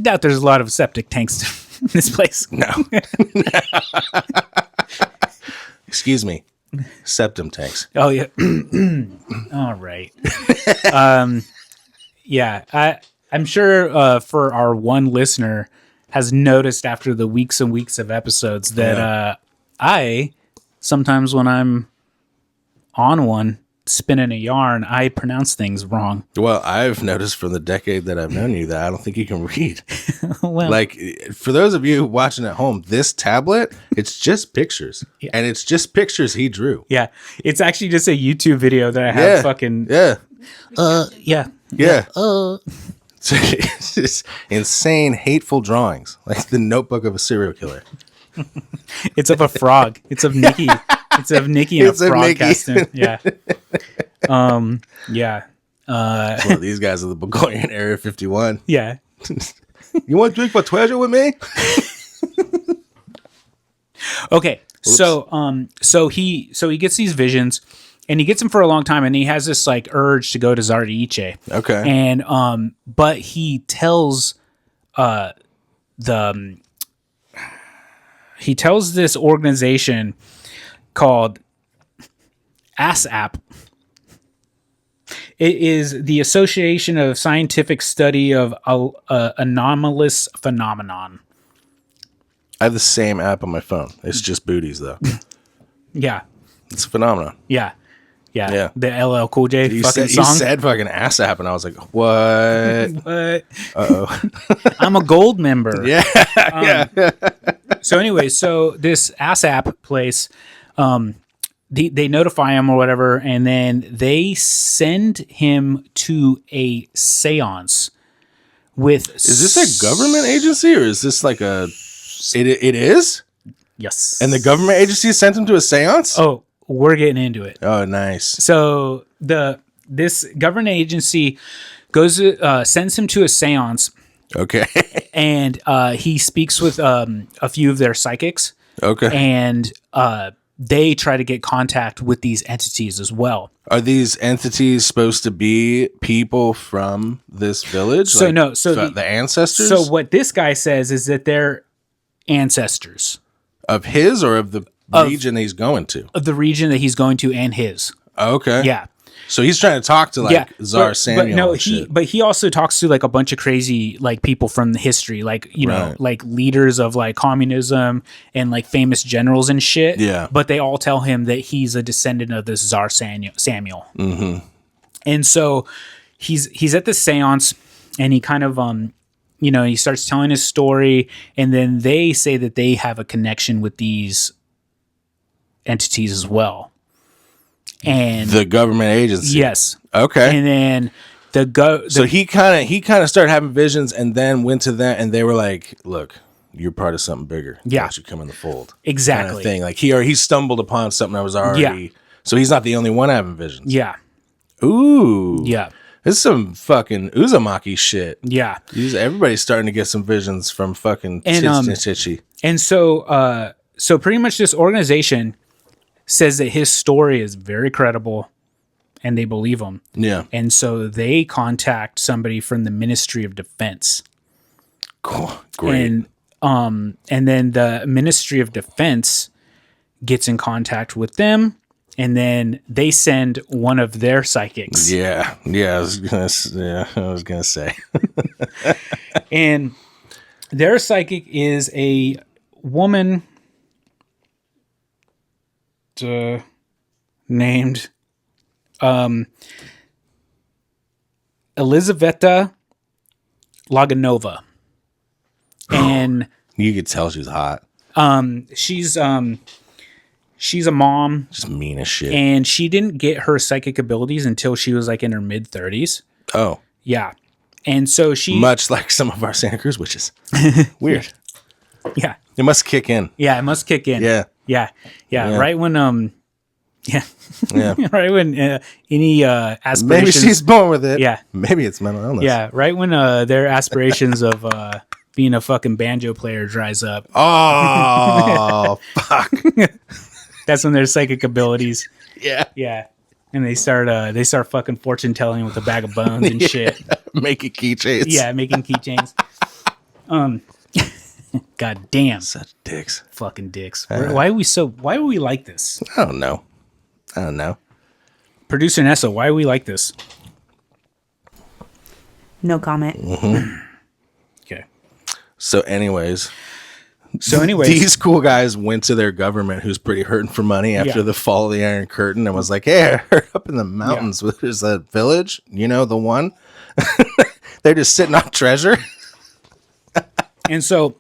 doubt there's a lot of septic tanks in this place. No. Excuse me. Septum tanks. Oh yeah. All right. Yeah. I'm sure for our one listener has noticed after the weeks and weeks of episodes that I sometimes when I'm on one spinning a yarn, I pronounce things wrong. Well, I've noticed from the decade that I've known you that I don't think you can read. Well, Like, for those of you watching at home, this tablet, it's just pictures. And it's just pictures he drew. yeah, it's actually just a YouTube video that I have fucking Yeah. yeah. It's just insane, hateful drawings. Like the notebook of a serial killer. It's of a frog. It's of Nikki. It's of Nikki in It's a of frog Nikki. costume. Yeah. Yeah. Well, these guys are the Bulgarian Area 51. Yeah. You want to drink for treasure with me? Okay. So he gets these visions and he gets them for a long time and he has this like urge to go to Tsarichina. Okay. And but he tells he tells this organization called ASAP. It is the Association of Scientific Study of Anomalous Phenomenon. I have the same app on my phone. It's just booties, though. Yeah. It's a phenomenon. Yeah. Yeah. The LL Cool J You fucking said, song. you said fucking ass app, and I was like, what? What? Uh-oh. I'm a gold member. Yeah. Yeah. So anyway, so this ASAP place, they notify him or whatever, and then they send him to a seance with. Is this a government agency, or is this like a... It is? Yes. And the government agency sent him to a seance? Oh, we're getting into it. Oh, nice. So this government agency sends him to a seance, Okay. and he speaks with a few of their psychics, Okay. and they try to get contact with these entities as well. Are these entities supposed to be people from this village? So no, so the ancestors? So what this guy says is that they're ancestors Of his or of the region he's going to? of the region that he's going to and his. Okay. Yeah. So he's trying to talk to like Tsar Samuel. But no, and shit. he also talks to like a bunch of crazy like people from the history, like you know, Right. like leaders of like communism and like famous generals and shit. Yeah. But they all tell him that he's a descendant of this Tsar Samuel. Mm-hmm. And so he's at the seance, and he kind of he starts telling his story, and then they say that they have a connection with these entities as well. And The government agency. yes. Okay. And then So he kind of started having visions, and then went to them, and they were like, "Look, you're part of something bigger. Yeah. Why don't you come in the fold?" Exactly. Kind of thing. Like he stumbled upon something that was already. Yeah. So he's not the only one having visions. Yeah. Ooh. Yeah. This is some fucking Uzumaki shit. Yeah. Everybody's starting to get some visions from fucking And, Chichi. And so so pretty much this organization says that his story is very credible and they believe him. Yeah. And so they contact somebody from the Ministry of Defense. Cool. Great. And then the Ministry of Defense gets in contact with them, and then they send one of their psychics. yeah. I was gonna say. And their psychic is a woman named Elizaveta Laganova. And You could tell she's hot. she's a mom, Just mean as shit. and she didn't get her psychic abilities until she was like in her mid 30s. Oh. Yeah. And so she Much like some of our Santa Cruz witches. Weird. yeah. It must kick in. Yeah, it must kick in. Yeah. Yeah. Yeah. Right when yeah. Yeah. Right when any aspirations Maybe she's born with it. Yeah. Maybe it's mental illness. Yeah, right when their aspirations of being a fucking banjo player dries up. Oh, fuck. That's when their psychic abilities. Yeah. Yeah. And they start fucking fortune telling with a bag of bones and shit. Making keychains. Yeah, making keychains. God damn. Such dicks. Fucking dicks. Why are we like this? I don't know. Producer Nessa, why are we like this? No comment. Okay. So anyways, These these cool guys went to their government, who's pretty hurting for money after Yeah. the fall of the Iron Curtain, and was like, "Hey, I heard up in the mountains, there's a village. You know the one? They're just sitting on treasure." And so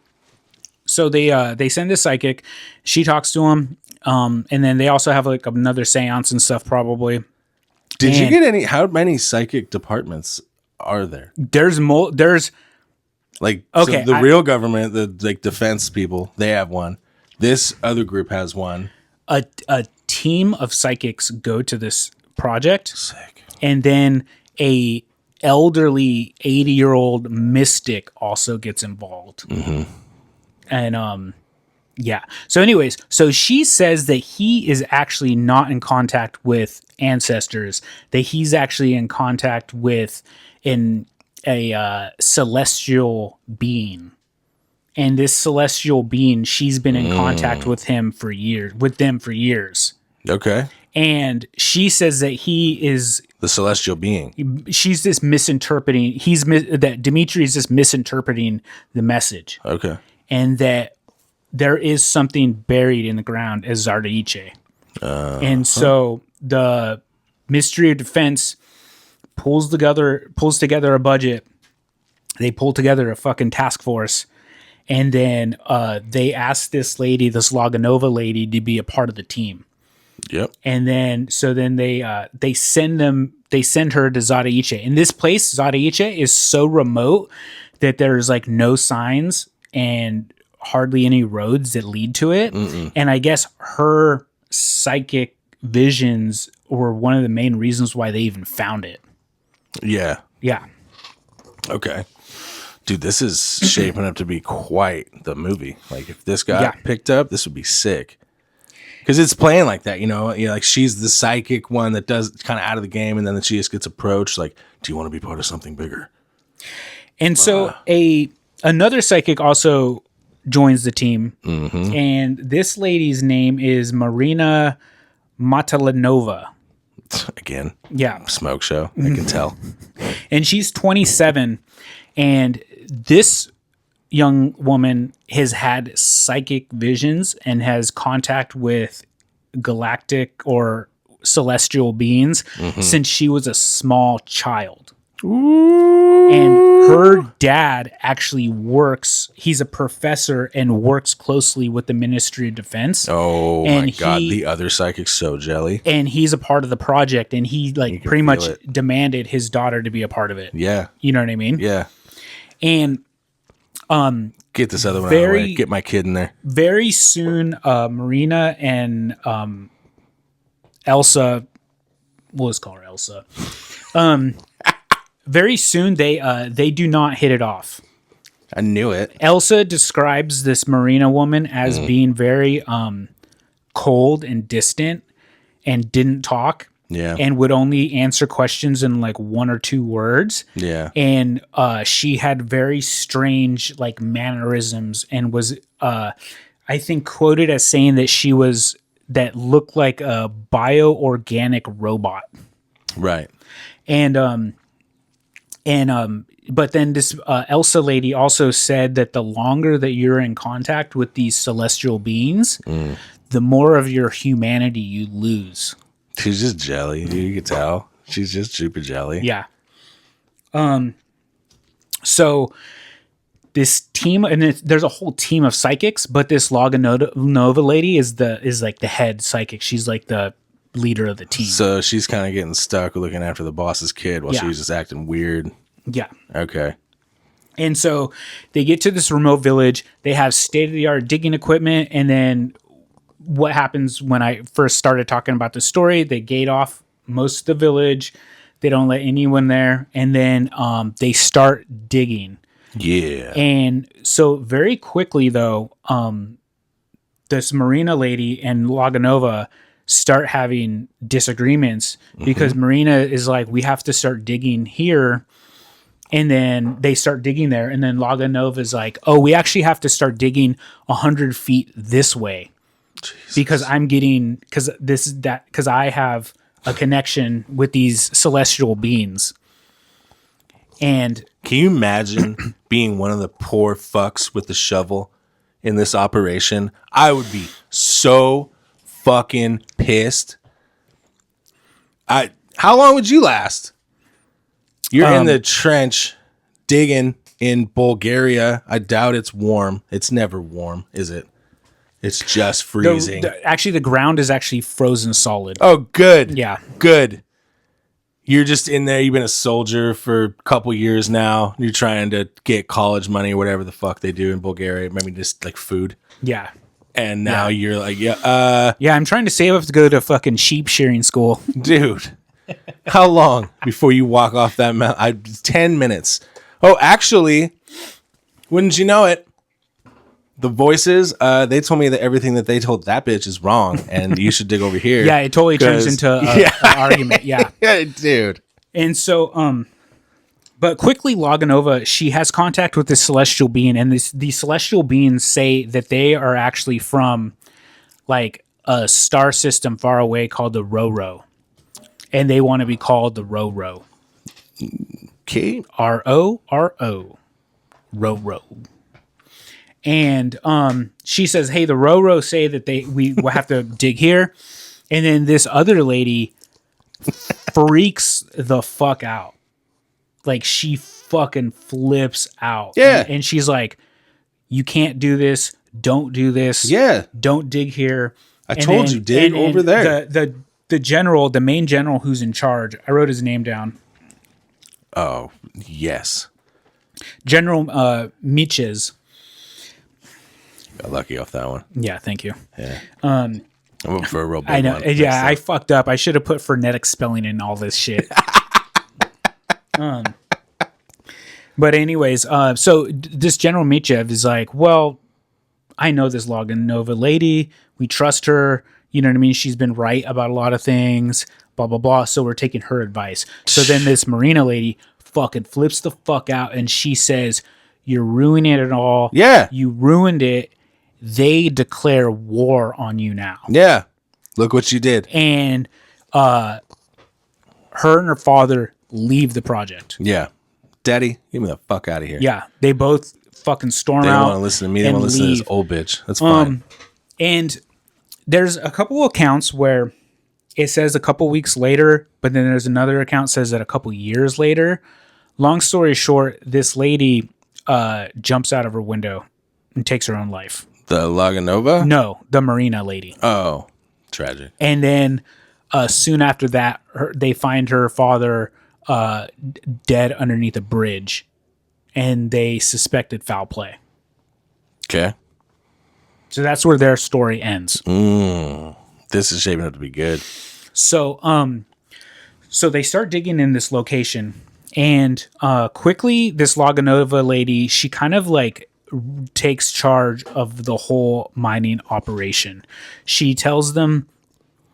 they send a psychic. She talks to him. And then they also have like another seance and stuff probably. Did you And- get any? How many psychic departments are there? There's Like, Okay, so the real government, the like defense people, they have one. This other group has one. a team of psychics go to this project, Sick. and then a elderly 80-year-old mystic also gets involved. And yeah. So anyways, so she says that he is actually not in contact with ancestors, that he's actually in contact with a celestial being. and this celestial being, she's been in contact with them for years. Okay. And she says that he is The celestial being. she's just misinterpreting. That Dimitri is just misinterpreting the message, Okay. and that there is something buried in the ground as Tsarichina. And so the Ministry of Defense pulls together a budget. They pull together a fucking task force, and then they ask this lady, this Loganova lady, to be a part of the team. Yep. And then they send her to Tsarichina. In this place, Tsarichina is so remote that there's like no signs and hardly any roads that lead to it. And I guess her psychic visions were one of the main reasons why they even found it. Yeah. Yeah. Okay. Dude, this is shaping up to be quite the movie. Like, if this got picked up, this would be sick. Because it's playing like that, like she's the psychic one that does kind of out of the game, and then she just gets approached like, do you want to be part of something bigger? And so another psychic also joins the team, and this lady's name is Marina Matalanova. Again, Yeah. smoke show. I can tell. And she's 27, and this young woman has had psychic visions and has contact with galactic or celestial beings since she was a small child. And her dad actually he's a professor and works closely with the Ministry of Defense. Oh And my God. The other psychic's so jelly. And he's a part of the project, and he like pretty much feel demanded his daughter to be a part of it. Yeah. You know what I mean? Yeah. And Get this other one out of the way. Get my kid in there. very soon, Marina and Elsa, we'll just call her Elsa. Very soon, they do not hit it off. I knew it. Elsa describes this Marina woman as being very cold and distant, and didn't talk. Yeah. And would only answer questions in like 1 or 2 words. Yeah. And she had very strange like mannerisms, and was I think quoted as saying that looked like a bioorganic robot. Right. And but then this Elsa lady also said that the longer that you're in contact with these celestial beings, the more of your humanity you lose. She's just jelly. You can tell. She's just super jelly. Yeah. So this team, and there's a whole team of psychics, but this Loganova lady is like the head psychic. She's like the leader of the team. So she's kind of getting stuck looking after the boss's kid while she was just acting weird. Yeah. Okay. And so they get to this remote village. They have state-of-the-art digging equipment, and then what happens when I first started talking about the story, they gate off most of the village. They don't let anyone there. And then they start digging. Yeah. And so very quickly, though, this Marina lady and Loganova start having disagreements because Marina is like, we have to start digging here. And then they start digging there. And then Loganova is like, oh, we actually have to start digging 100 feet this way. Jesus. Because I have a connection with these celestial beings. And can you imagine being one of the poor fucks with the shovel in this operation? I would be so fucking pissed. How long would you last? You're in the trench digging in Bulgaria. I doubt it's warm. It's never warm, is it? It's just freezing. Actually, the ground is actually frozen solid. Oh, good. Yeah. Good. You're just in there. You've been a soldier for a couple years now. You're trying to get college money or whatever the fuck they do in Bulgaria. Maybe just like food. Yeah. And now you're like, yeah, I'm trying to save up to go to fucking sheep shearing school. Dude, how long before you walk off that mountain? 10 minutes. Oh, actually, wouldn't you know it? The voices, they told me that everything that they told that bitch is wrong, and you should dig over here. Yeah, it totally turns into an argument. Yeah. Yeah, dude. And so, But quickly, Laganova, she has contact with this celestial being, and these celestial beings say that they are actually from like a star system far away called the Roro, and they want to be called the Roro. Okay. Roro. Roro. And she says, "Hey, the Roro say that we will have to dig here," and then this other lady freaks the fuck out. Like, she fucking flips out. Yeah. And she's like, "You can't do this. Don't do this. Yeah. Don't dig here." I told you, dig over there. The general, the main general who's in charge, I wrote his name down. Oh, yes. General Miches. Got lucky off that one. Yeah, thank you. Yeah. I'm up for a real big I know. one. Yeah, I fucked up. I should have put phonetic spelling in all this shit. But anyways, so this General Michev is like, well, I know this Laganova lady. We trust her. You know what I mean? She's been right about a lot of things, blah, blah, blah. So we're taking her advice. So then this Marina lady fucking flips the fuck out and she says, "You're ruining it all. Yeah. You ruined it. They declare war on you now." Yeah. Look what you did. And her and her father leave the project. Yeah. Daddy, get me the fuck out of here. Yeah. They both fucking storm They out. don't want to listen to me. They and want to listen to leave. this old bitch. That's fine. And there's a couple of accounts where it says a couple weeks later, but then there's another account says that a couple years later. Long story short, this lady jumps out of her window and takes her own life. The Laganova? No, the Marina lady. Oh, tragic. And then soon after that, they find her father dead underneath a bridge, and they suspected foul play. Okay. So that's where their story ends. This is shaping up to be good. So, so they start digging in this location, and quickly, this Laganova lady, she kind of like takes charge of the whole mining operation. She tells them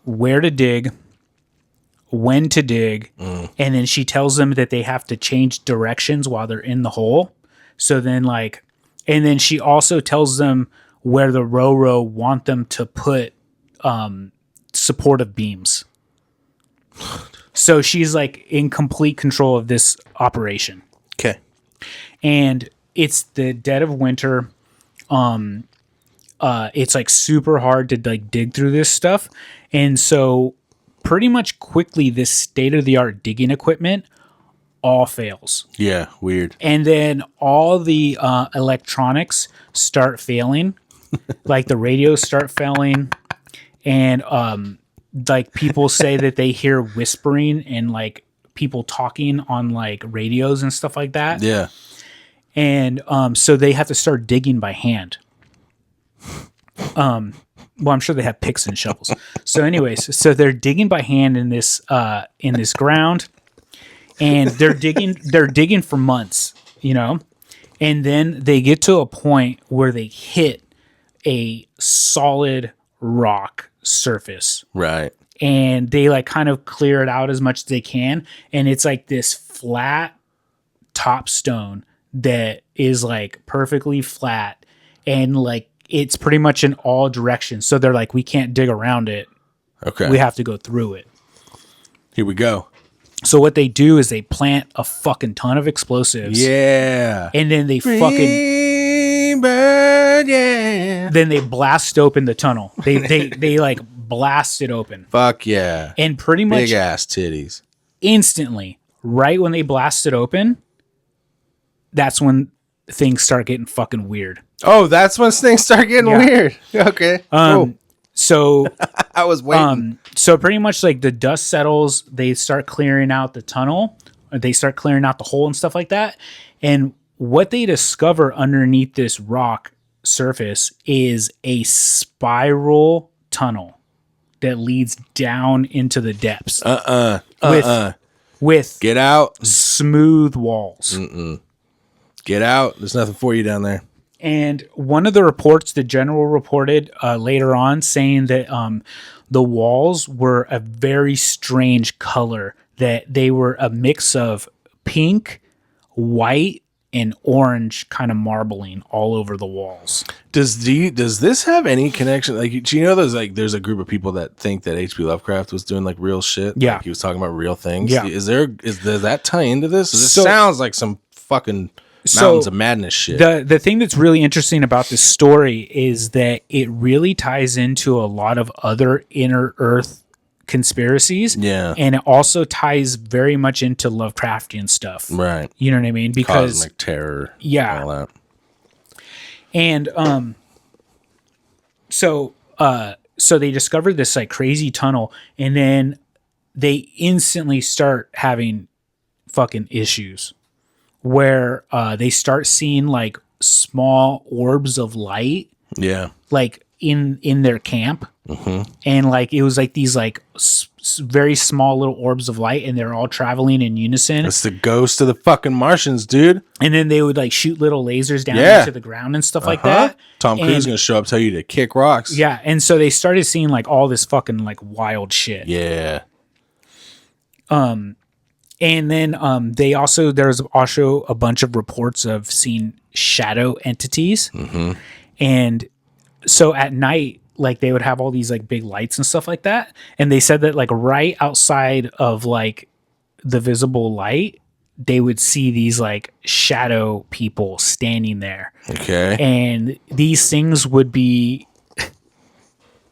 where to dig, when to dig, and then she tells them that they have to change directions while they're in the hole. So then, like, and then she also tells them where the Roro want them to put supportive beams. So she's like in complete control of this operation. Okay. And it's the dead of winter. It's like super hard to like dig through this stuff. And so pretty much quickly this state-of-the-art digging equipment all fails. Yeah, weird. And then all the electronics start failing. Like the radios start failing. And like people say that they hear whispering and like people talking on like radios and stuff like that. Yeah. And so they have to start digging by hand. Well, I'm sure they have picks and shovels. So anyways, so they're digging by hand in this ground, and they're digging for months, you know? And then they get to a point where they hit a solid rock surface. Right. And they like kind of clear it out as much as they can, and it's like this flat top stone that is like perfectly flat, and like it's pretty much in all directions. So they're like, we can't dig around it. Okay. We have to go through it. Here we go. So what they do is they plant a fucking ton of explosives. Yeah. And then they Green bird, yeah. then they blast open the tunnel. They like blast it open. Fuck yeah. And pretty much Big ass titties. instantly, right when they blast it open, that's when things start getting fucking weird. Oh, that's when things start getting weird. Okay. Cool. So I was waiting. so pretty much like the dust settles, they start clearing out the tunnel, or they start clearing out the hole and stuff like that. And what they discover underneath this rock surface is a spiral tunnel that leads down into the depths. With Get out. smooth walls. Get out. There's nothing for you down there. And one of the reports, the general reported later on, saying that the walls were a very strange color, that they were a mix of pink, white and orange kind of marbling all over the walls. Does this have any connection? Like, do you know there's a group of people that think that H.P. Lovecraft was doing like real shit? Yeah. Like, he was talking about real things. Yeah. Does that tie into this? This So- sounds like some fucking Mountains of Madness shit. The thing that's really interesting about this story is that it really ties into a lot of other inner earth conspiracies. Yeah. And it also ties very much into Lovecraftian stuff. Right. You know what I mean? Because Cosmic terror. Yeah. All that. and so they discovered this like crazy tunnel, and then they instantly start having fucking issues where they start seeing like small orbs of light Yeah. like in their camp. And like it was like these like very small little orbs of light, and they're all traveling in unison. It's the ghost of the fucking Martians, dude. And then they would like shoot little lasers down Yeah. into the ground and stuff like that. Tom Cruise is And- gonna show up, tell you to kick rocks. Yeah, and so they started seeing like all this fucking like wild shit. Yeah. And then there's also a bunch of reports of seeing shadow entities. And so at night, like they would have all these like big lights and stuff like that. And they said that like right outside of like the visible light, they would see these like shadow people standing there. Okay. And these things would be,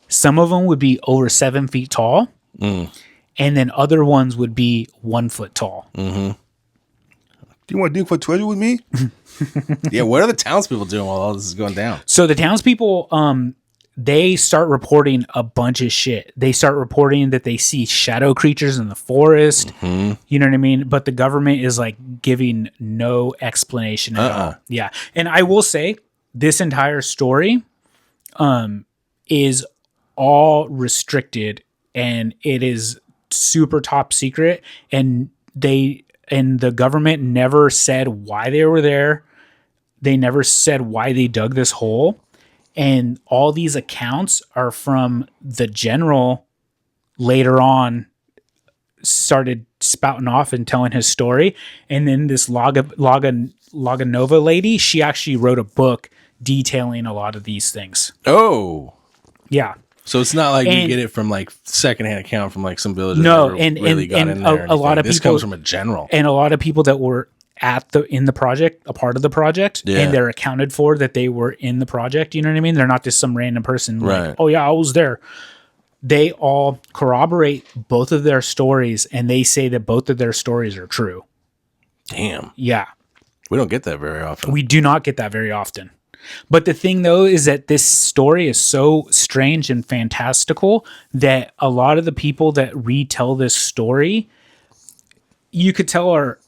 some of them would be over 7 feet tall. And then other ones would be 1 foot tall. Do you want to dig for treasure with me? Yeah, what are the townspeople doing while all this is going down? So the townspeople, they start reporting a bunch of shit. They start reporting that they see shadow creatures in the forest. You know what I mean? But the government is like giving no explanation at all. Yeah. And I will say this entire story is all restricted, and it is super top secret. And the government never said why they were there. They never said why they dug this hole. And all these accounts are from the general later on started spouting off and telling his story. And then this Laganova lady, she actually wrote a book detailing a lot of these things. Oh. Yeah. So it's not like we And- get it from like secondhand account from like some villager. No, that and- really and- got and in there. a lot of this people- comes from a general. And a lot of people that were in the project, a part of the project, Yeah. and they're accounted for that they were in the project. You know what I mean? They're not just some random person. Right. Like, oh yeah, I was there. They all corroborate both of their stories, and they say that both of their stories are true. Damn, Yeah. we don't get that very often. We do not get that very often. But the thing though is that this story is so strange and fantastical that a lot of the people that retell this story, you could tell are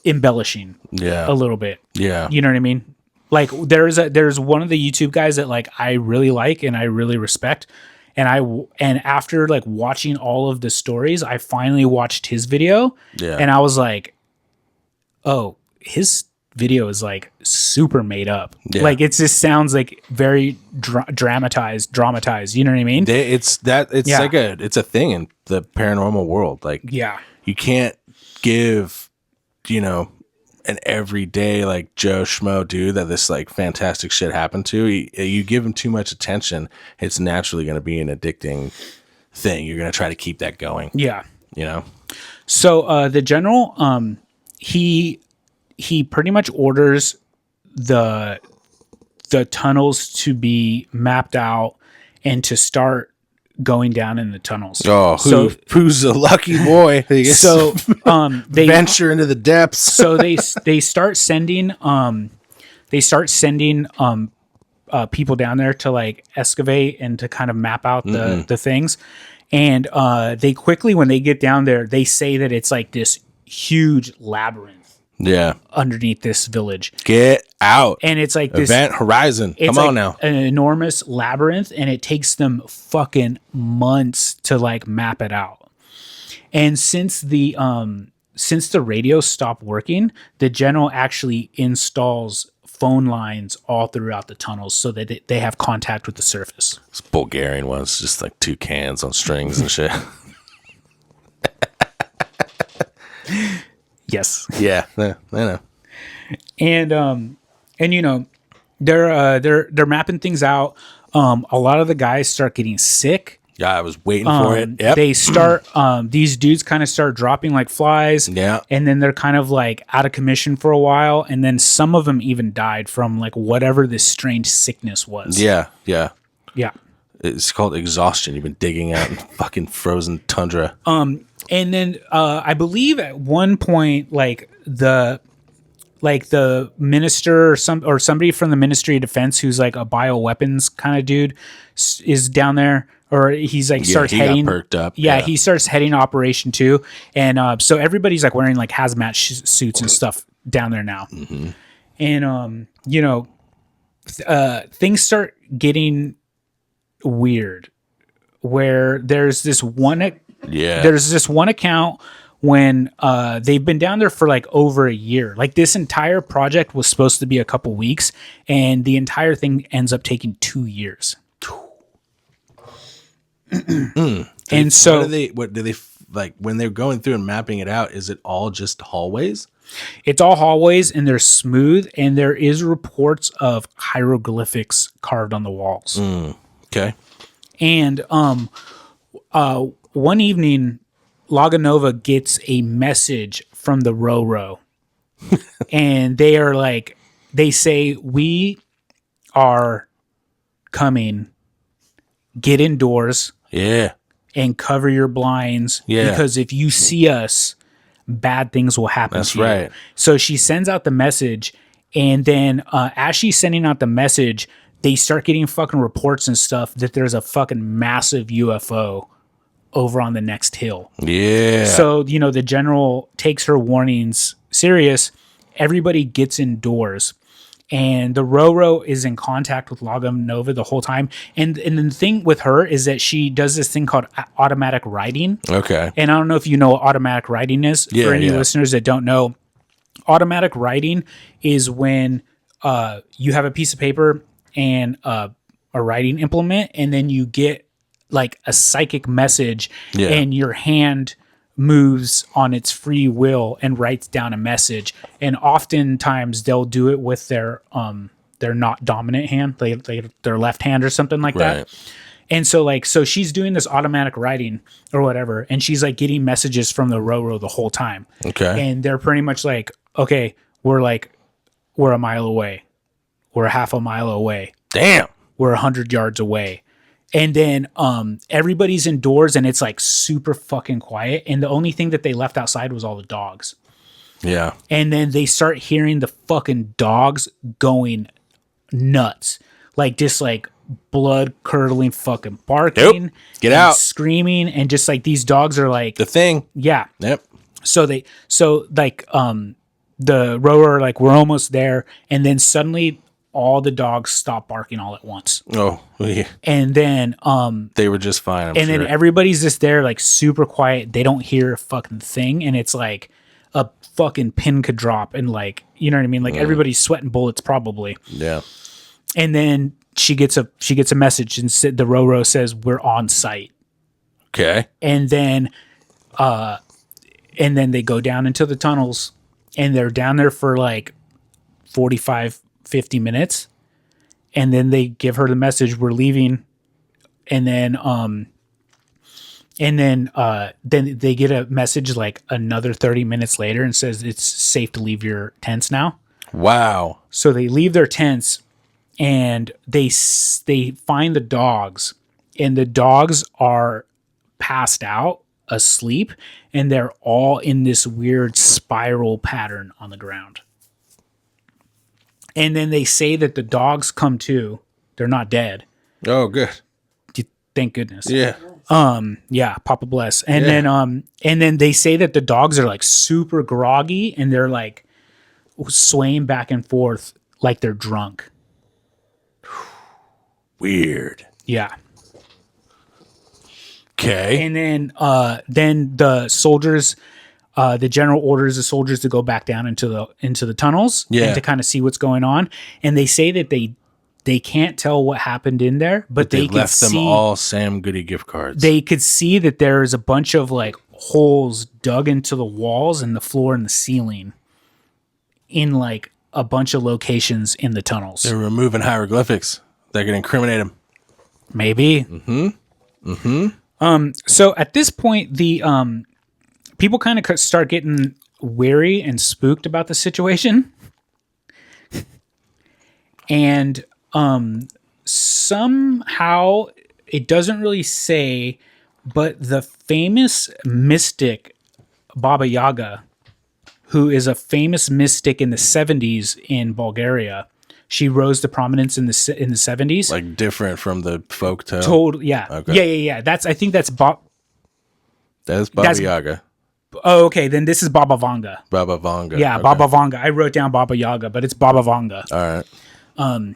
embellishing Yeah, a little bit. yeah. You know what I mean? Like there's one of the YouTube guys that like I really like and I really respect. And after like watching all of the stories, I finally watched his video. Yeah. And I was like, oh, his video is like super made up. Yeah. Like it just sounds like very dramatized. You know what I mean? It's Yeah. like it's a thing in the paranormal world. Like Yeah. you can't give, an everyday like Joe Schmo dude that this like fantastic shit happened to. You give him too much attention, it's naturally going to be an addicting thing. You're going to try to keep that going. Yeah. So the general, he pretty much orders the tunnels to be mapped out and to start going down in the tunnels. who's a lucky boy? He gets So they venture into the depths. so they start sending people down there to like excavate and to kind of map out the things. And they quickly, when they get down there, they say that it's like this huge labyrinth Yeah, underneath this village. get out. And it's like this Event Horizon. it's Come on like now. an enormous labyrinth, and it takes them fucking months to like map it out. And since the radio stopped working, the general actually installs phone lines all throughout the tunnels so that they have contact with the surface. This Bulgarian one's just like two cans on strings and shit. Yeah, Yes. Yeah, I know. And you know, they're mapping things out. A lot of the guys start getting sick. Yeah, I was waiting for it. Yep. They start these dudes kind of start dropping like flies. Yeah. And then they're kind of like out of commission for a while, and then some of them even died from like whatever this strange sickness was. Yeah. It's called exhaustion. You've been digging out in fucking frozen tundra. And then I believe at one point like the minister or somebody from the Ministry of Defense who's like a bioweapons kind of dude is down there, or he's like starts heading. Got perked up. Yeah, he starts heading Operation 2, and so everybody's like wearing like hazmat suits and stuff down there now. Mm-hmm. And you know, things start getting weird where there's this one account when they've been down there for like over a year. Like this entire project was supposed to be a couple weeks, and the entire thing ends up taking 2 years. And so what do they like when they're going through and mapping it out? Is it all just hallways? It's all hallways, and they're smooth, and there is reports of hieroglyphics carved on the walls. Okay. And one evening, Laganova gets a message from the Roro, and they say, "We are coming. Get indoors, and cover your blinds, because if you see us, bad things will happen to you." Right. So she sends out the message, and then as she's sending out the message, they start getting fucking reports and stuff that there's a fucking massive UFO over on the next hill. Yeah. So, you know, the general takes her warnings serious. Everybody gets indoors, and the Roro is in contact with Laganova the whole time. And the thing with her is that she does this thing called automatic writing. Okay. And I don't know if you know what automatic writing is. For any listeners that don't know, automatic writing is when you have a piece of paper and a writing implement, and then you get like a psychic message, and your hand moves on its free will and writes down a message. And oftentimes they'll do it with their not dominant hand, their left hand or something like that. And so she's doing this automatic writing or whatever, and she's like getting messages from the Roro the whole time. Okay. And they're pretty much like, okay, we're a mile away. We're a half a mile away. Damn. We're 100 yards away. And then everybody's indoors, and it's like super fucking quiet. And the only thing that they left outside was all the dogs. Yeah. And then they start hearing the fucking dogs going nuts. Like just like blood curdling fucing barking. Nope. Get out. Screaming. And just like these dogs are like. The thing. Yeah. Yep. So the Roro are like, we're almost there. And then suddenly all the dogs stop barking all at once. Oh, yeah. And then They were just fine. then everybody's just there like super quiet. They don't hear a fucking thing, and it's like a fucking pin could drop, and like, you know what I mean? Like everybody's sweating bullets probably. Yeah. And then she gets a message, and the Roro says, "We're on site." Okay. And then they go down into the tunnels, and they're down there for like 50 minutes, and then they give her the message, "We're leaving." And then then they get a message like another 30 minutes later and says it's safe to leave your tents now. Wow. So they leave their tents, and they find the dogs, and the dogs are passed out asleep, and they're all in this weird spiral pattern on the ground. And then they say that the dogs come to. They're not dead. Oh, good. Thank goodness. Yeah. Yeah, Papa bless. And then they say that the dogs are like super groggy, and they're like swaying back and forth like they're drunk. Weird. Yeah. Okay. And then the soldiers, the general orders the soldiers to go back down into the tunnels and to kind of see what's going on. And they say that they can't tell what happened in there, but they could left see them all Sam Goody gift cards. They could see that there is a bunch of like holes dug into the walls and the floor and the ceiling in like a bunch of locations in the tunnels. They're removing hieroglyphics. They're going to incriminate him. Maybe. So at this point, the people kind of start getting wary and spooked about the situation. And somehow it doesn't really say, but the famous mystic Baba Yaga, who is a famous mystic in the 70s in Bulgaria, she rose to prominence in the 70s. Like different from the folk tale. Yeah. Okay. Yeah. I think that's Baba Yaga. Oh, okay. Then this is Baba Vanga. Baba Vanga. Yeah, Okay. Baba Vanga. I wrote down Baba Yaga, but it's Baba Vanga. All right.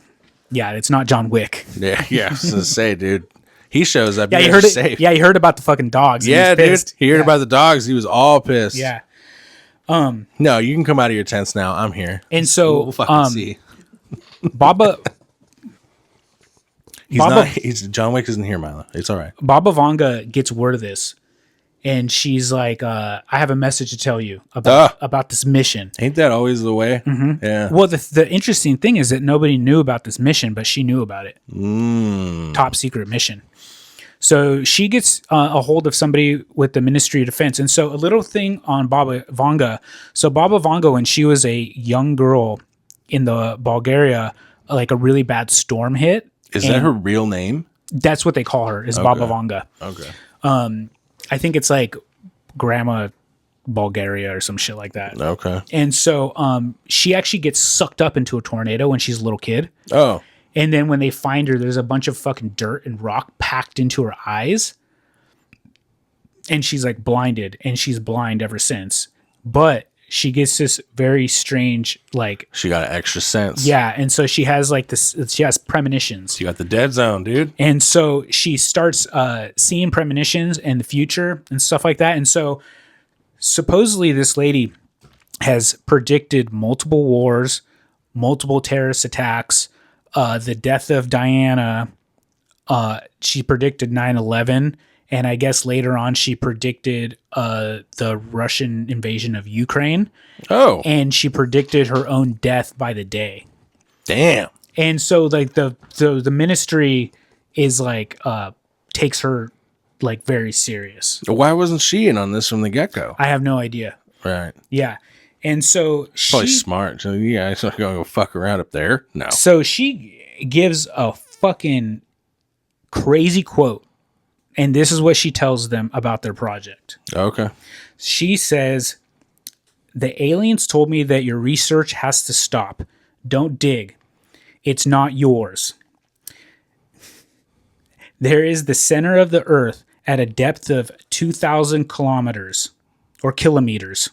Yeah, it's not John Wick. Yeah. I was going to say, dude. He shows up. Yeah, you heard it. Safe. Yeah, you heard about the fucking dogs. Yeah, dude. He heard about the dogs. He was all pissed. Yeah. No, you can come out of your tents now. I'm here. And so, we'll fucking see. Baba. John Wick isn't here, Milo. It's all right. Baba Vanga gets word of this, and she's like, "I have a message to tell you about this mission." Ain't that always the way? Mm-hmm. Yeah. Well, the interesting thing is that nobody knew about this mission, but she knew about it. Top secret mission. So she gets a hold of somebody with the Ministry of Defense. And so a little thing on Baba Vanga. So Baba Vanga, when she was a young girl in the Bulgaria, like a really bad storm hit. Is that her real name? That's what they call her, is Baba Vanga. Okay. I think it's like Grandma Bulgaria or some shit like that. Okay. And so she actually gets sucked up into a tornado when she's a little kid. Oh. And then when they find her, there's a bunch of fucking dirt and rock packed into her eyes. And she's like blinded, and she's blind ever since. But she gets this very strange, like... She got an extra sense. Yeah, and so she has like this... She has premonitions. You got the dead zone, dude. And so she starts seeing premonitions in the future and stuff like that. And so supposedly this lady has predicted multiple wars, multiple terrorist attacks, the death of Diana. She predicted 9/11, and I guess later on she predicted the Russian invasion of Ukraine. Oh, and she predicted her own death by the day. Damn. And so like the ministry is like takes her like very serious. Why wasn't she in on this from the get-go? I have no idea. Right. Yeah. And so Probably smart. So yeah, I'm not gonna go fuck around up there. No. So she gives a fucking crazy quote, and this is what she tells them about their project. Okay. She says, "The aliens told me that your research has to stop. Don't dig. It's not yours. There is the center of the earth at a depth of 2,000 kilometers or kilometers.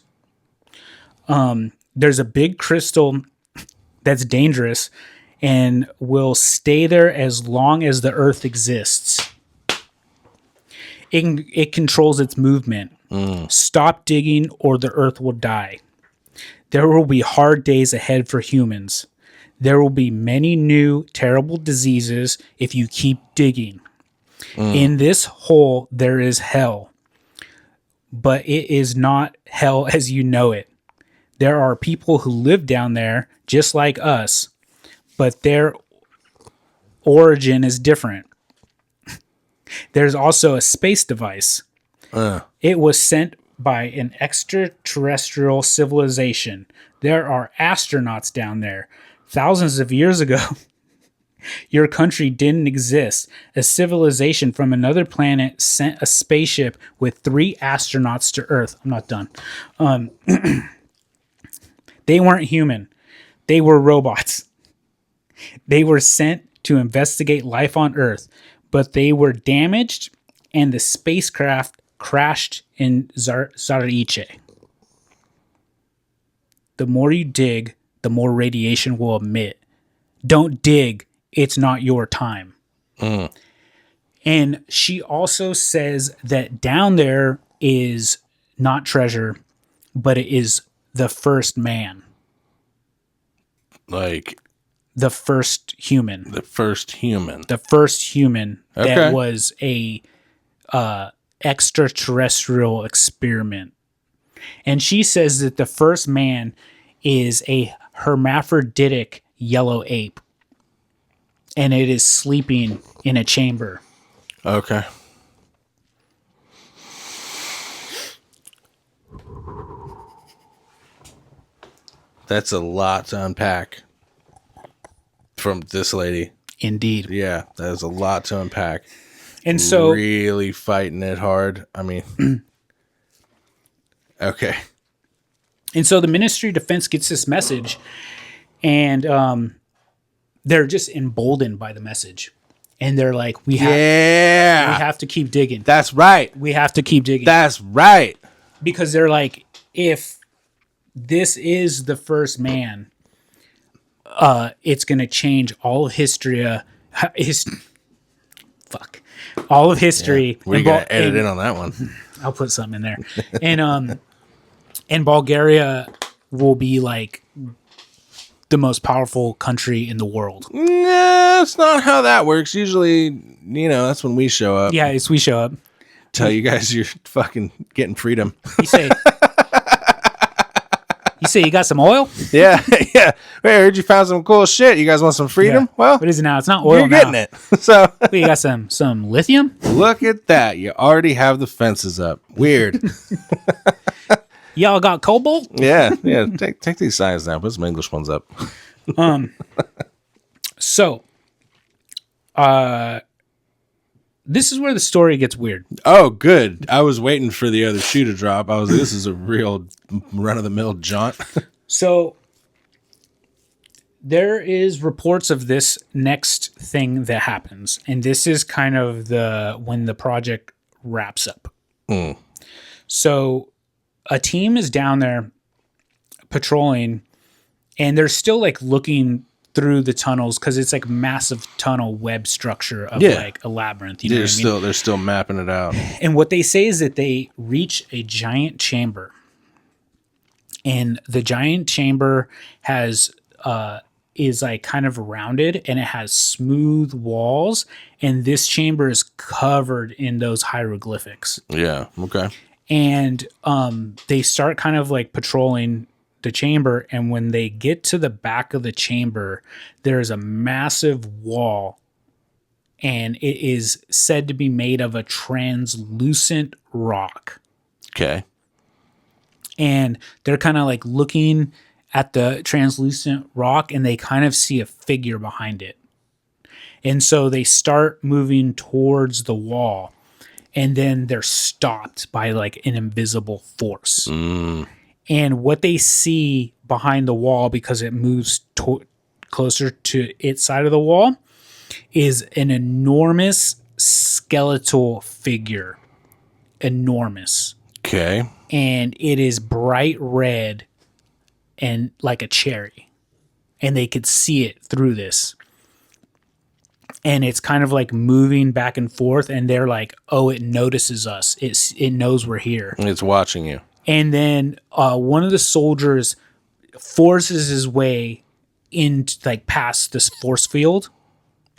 There's a big crystal that's dangerous and will stay there as long as the earth exists. It controls its movement. Stop digging or the earth will die. There will be hard days ahead for humans. There will be many new terrible diseases if you keep digging. In this hole, there is hell, but it is not hell as you know it. There are people who live down there just like us, but their origin is different. There's also a space device. It was sent by an extraterrestrial civilization. There are astronauts down there. Thousands of years ago, your country didn't exist. A civilization from another planet sent a spaceship with 3 astronauts to Earth. I'm not done. They weren't human. They were robots. They were sent to investigate life on Earth, but they were damaged and the spacecraft crashed in Tsarichina. The more you dig, the more radiation will emit. Don't dig. It's not your time. And she also says that down there is not treasure, but it is the first man. Like the first human. The first human. The first human Okay. that was a extraterrestrial experiment. And she says that the first man is a hermaphroditic yellow ape. And it is sleeping in a chamber. Okay. That's a lot to unpack from this lady. Indeed. Yeah, that is a lot to unpack. And so really fighting it hard. I mean, okay. And so the Ministry of Defense gets this message, and they're just emboldened by the message. And they're like, we have to keep digging. That's right. We have to keep digging. That's right. Because they're like, if this is the first man, it's going to change all of history. All of history. Yeah, we got to edit in on that one. I'll put something in there. And Bulgaria will be like the most powerful country in the world. Nah, that's not how that works. Usually, that's when we show up. Yeah, we show up. Tell you guys you're fucking getting freedom. You say you got some oil? Yeah, yeah. Wait, I heard you found some cool shit. You guys want some freedom? Yeah. Well, what is it now? It's not oil. You're now. getting it. So you got some lithium? Look at that. You already have the fences up. Weird. Y'all got cobalt? Yeah. Take these signs down. Put some English ones up. So, this is where the story gets weird. Oh, good. I was waiting for the other shoe to drop. I was like, this is a real run-of-the-mill jaunt. So, there is reports of this next thing that happens. And this is kind of when the project wraps up. So, a team is down there patrolling, and they're still like looking through the tunnels because it's like massive tunnel web structure of like a labyrinth. You know what I mean? They're still mapping it out. And what they say is that they reach a giant chamber, and the giant chamber is like kind of rounded, and it has smooth walls, and this chamber is covered in those hieroglyphics. Yeah. Okay. And they start kind of like patrolling the chamber, and when they get to the back of the chamber, there's a massive wall, and it is said to be made of a translucent rock. Okay. And they're kind of like looking at the translucent rock, and they kind of see a figure behind it. And so they start moving towards the wall, and then they're stopped by like an invisible force. And what they see behind the wall, because it moves closer to its side of the wall, is an enormous skeletal figure. Enormous. Okay. And it is bright red and like a cherry. And they could see it through this. And it's kind of like moving back and forth, and they're like, oh, it notices us. It knows we're here. It's watching you. And then one of the soldiers forces his way into like past this force field.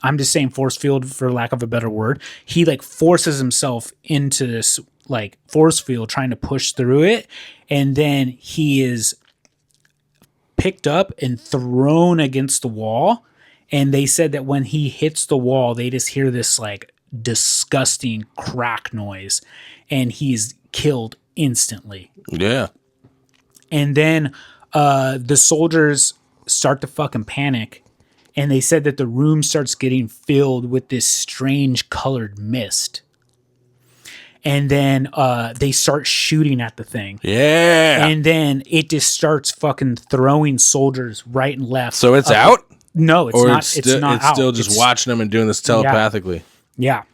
I'm just saying force field for lack of a better word. He like forces himself into this like force field, trying to push through it. And then he is picked up and thrown against the wall. And they said that when he hits the wall, they just hear this like disgusting crack noise, and he's killed instantly. Yeah. And then the soldiers start to fucking panic, and they said that the room starts getting filled with this strange colored mist. And then they start shooting at the thing. Yeah. And then it just starts fucking throwing soldiers right and left. So it's out? No, it's or not. It's It's not out. still just watching them and doing this telepathically. Yeah.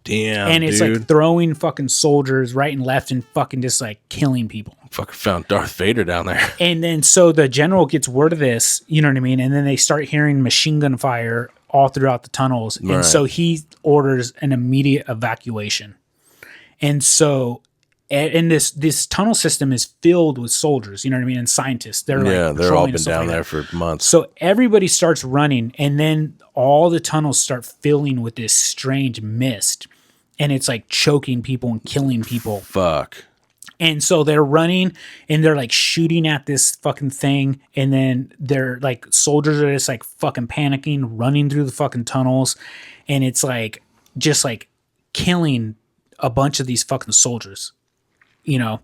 Damn, And it's dude. like throwing fucking soldiers right and left and fucking just like killing people. Fucking found Darth Vader down there. And then so the general gets word of this, you know what I mean? And then they start hearing machine gun fire all throughout the tunnels. And Right. so he orders an immediate evacuation. And so and this tunnel system is filled with soldiers, you know what I mean? And scientists. They're Yeah, like they're all patrolling and been stuff down like there that. for months. So everybody starts running, and then all the tunnels start filling with this strange mist. and it's like choking people and killing people. Fuck. And so they're running and they're like shooting at this fucking thing. And then they're like, soldiers are just like fucking panicking, running through the fucking tunnels. And it's like, just like killing a bunch of these fucking soldiers, you know?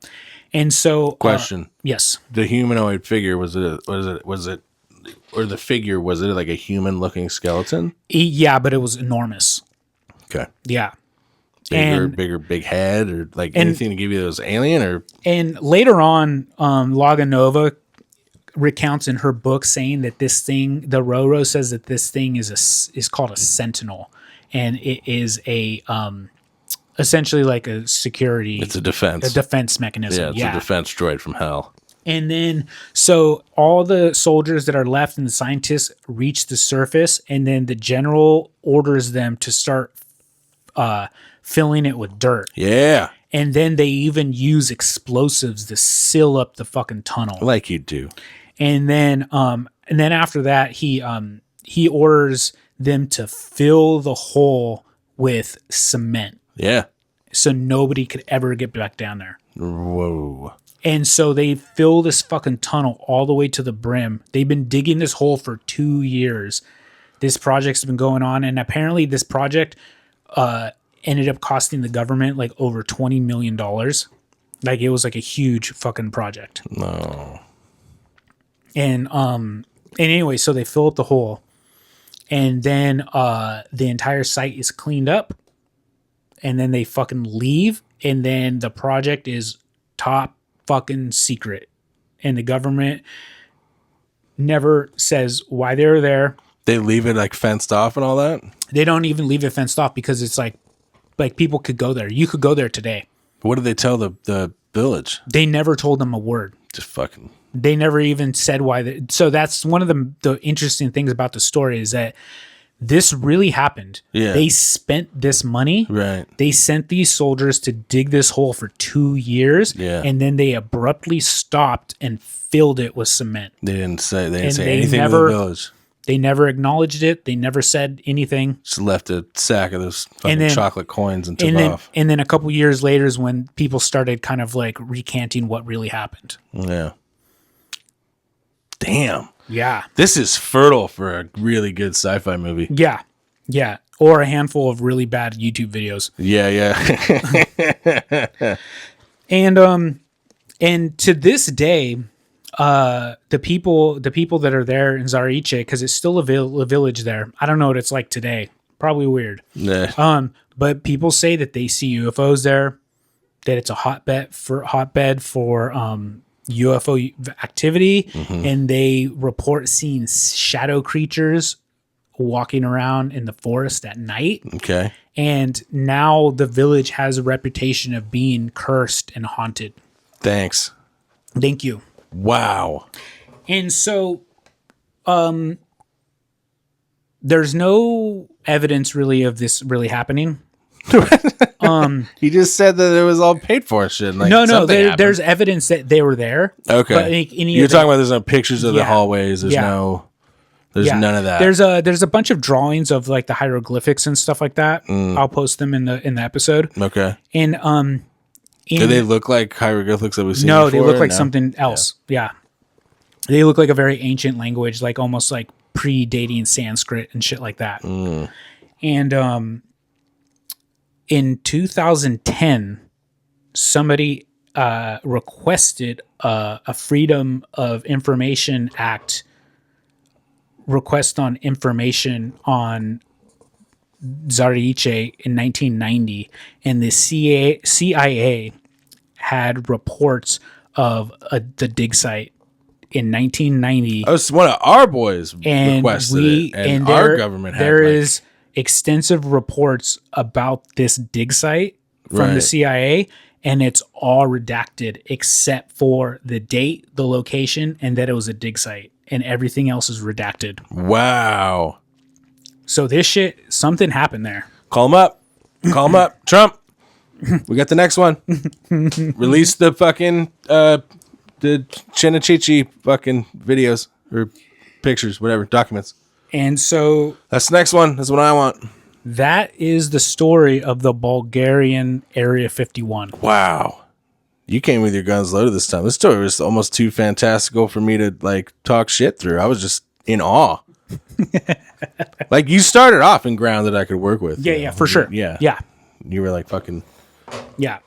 And so, Question. Yes. The humanoid figure, was it, or the figure, was it like a human looking skeleton? Yeah, but it was enormous. Okay. Yeah. Big head, or like anything to give you those alien, or. And later on, Laganova recounts in her book saying that this thing, the Roro says that this thing is called a sentinel, and it is a essentially like a security. It's a defense mechanism. Yeah, it's a defense droid from hell. And then, so all the soldiers that are left and the scientists reach the surface, and then the general orders them to start filling it with dirt. Yeah. And then they even use explosives to seal up the fucking tunnel. Like you do. And then after that, he orders them to fill the hole with cement. Yeah. So nobody could ever get back down there. Whoa. And so they fill this fucking tunnel all the way to the brim. They've been digging this hole for 2 years. This project's been going on, and apparently this project ended up costing the government like over $20 million. Like it was like a huge fucking project. No. And anyway, so they fill up the hole, and then the entire site is cleaned up, and then they fucking leave, and then the project is top fucking secret, and the government never says why they're there. They leave it like fenced off and all that? They don't even leave it fenced off because it's like people could go there. You could go there today. What did they tell the village? They never told them a word. Just fucking. They never even said why. So that's one of the interesting things about the story is that this really happened. Yeah. They spent this money. Right. They sent these soldiers to dig this hole for 2 years. Yeah. And then they abruptly stopped and filled it with cement. They didn't say anything never, to the village. They never acknowledged it. They never said anything. Just left a sack of those fucking chocolate coins and took off. And then a couple years later is when people started kind of like recanting what really happened. Yeah. Damn. Yeah. This is fertile for a really good sci-fi movie. Yeah. Yeah. Or a handful of really bad YouTube videos. Yeah, yeah. And to this day, the people that are there in Tsarichina, because it's still a village there. I don't know what it's like today. Probably weird. Nah. But people say that they see UFOs there, that it's a hotbed for UFO activity, and they report seeing shadow creatures walking around in the forest at night. Okay. And now the village has a reputation of being cursed and haunted. Thanks. Thank you. Wow. And so, there's no evidence really of this really happening. He just said that it was all paid for and shit. Like, No, there's evidence that they were there. Okay. But You're talking about there's no pictures of the Yeah. hallways. There's none of that. There's a bunch of drawings of like the hieroglyphics and stuff like that. I'll post them in the episode. Okay. And Do they look like hieroglyphics that we've seen no, before? they look like something else. Yeah. They look like a very ancient language, like almost like predating Sanskrit and shit like that. And in 2010, somebody requested a Freedom of Information Act request on information on Tsarichina in 1990, and the CIA had reports of the dig site in 1990. Oh, so one of our boys And requested it, and our government had there is extensive reports about this dig site from the Right. CIA, and it's all redacted except for the date, the location, and that it was a dig site, and everything else is redacted. Wow. So this shit, something happened there. Call him up. Call him up. Trump. We got the next one. Release the fucking the Chinachichi fucking videos or pictures, whatever, documents. And so That's the next one. That's what I want. That is the story of the Bulgarian Area 51. Wow. You came with your guns loaded this time. This story was almost too fantastical for me to like talk shit through. I was just in awe. Like you started off in ground that I could work with. Yeah, for sure. Yeah. You were like fucking. Yeah.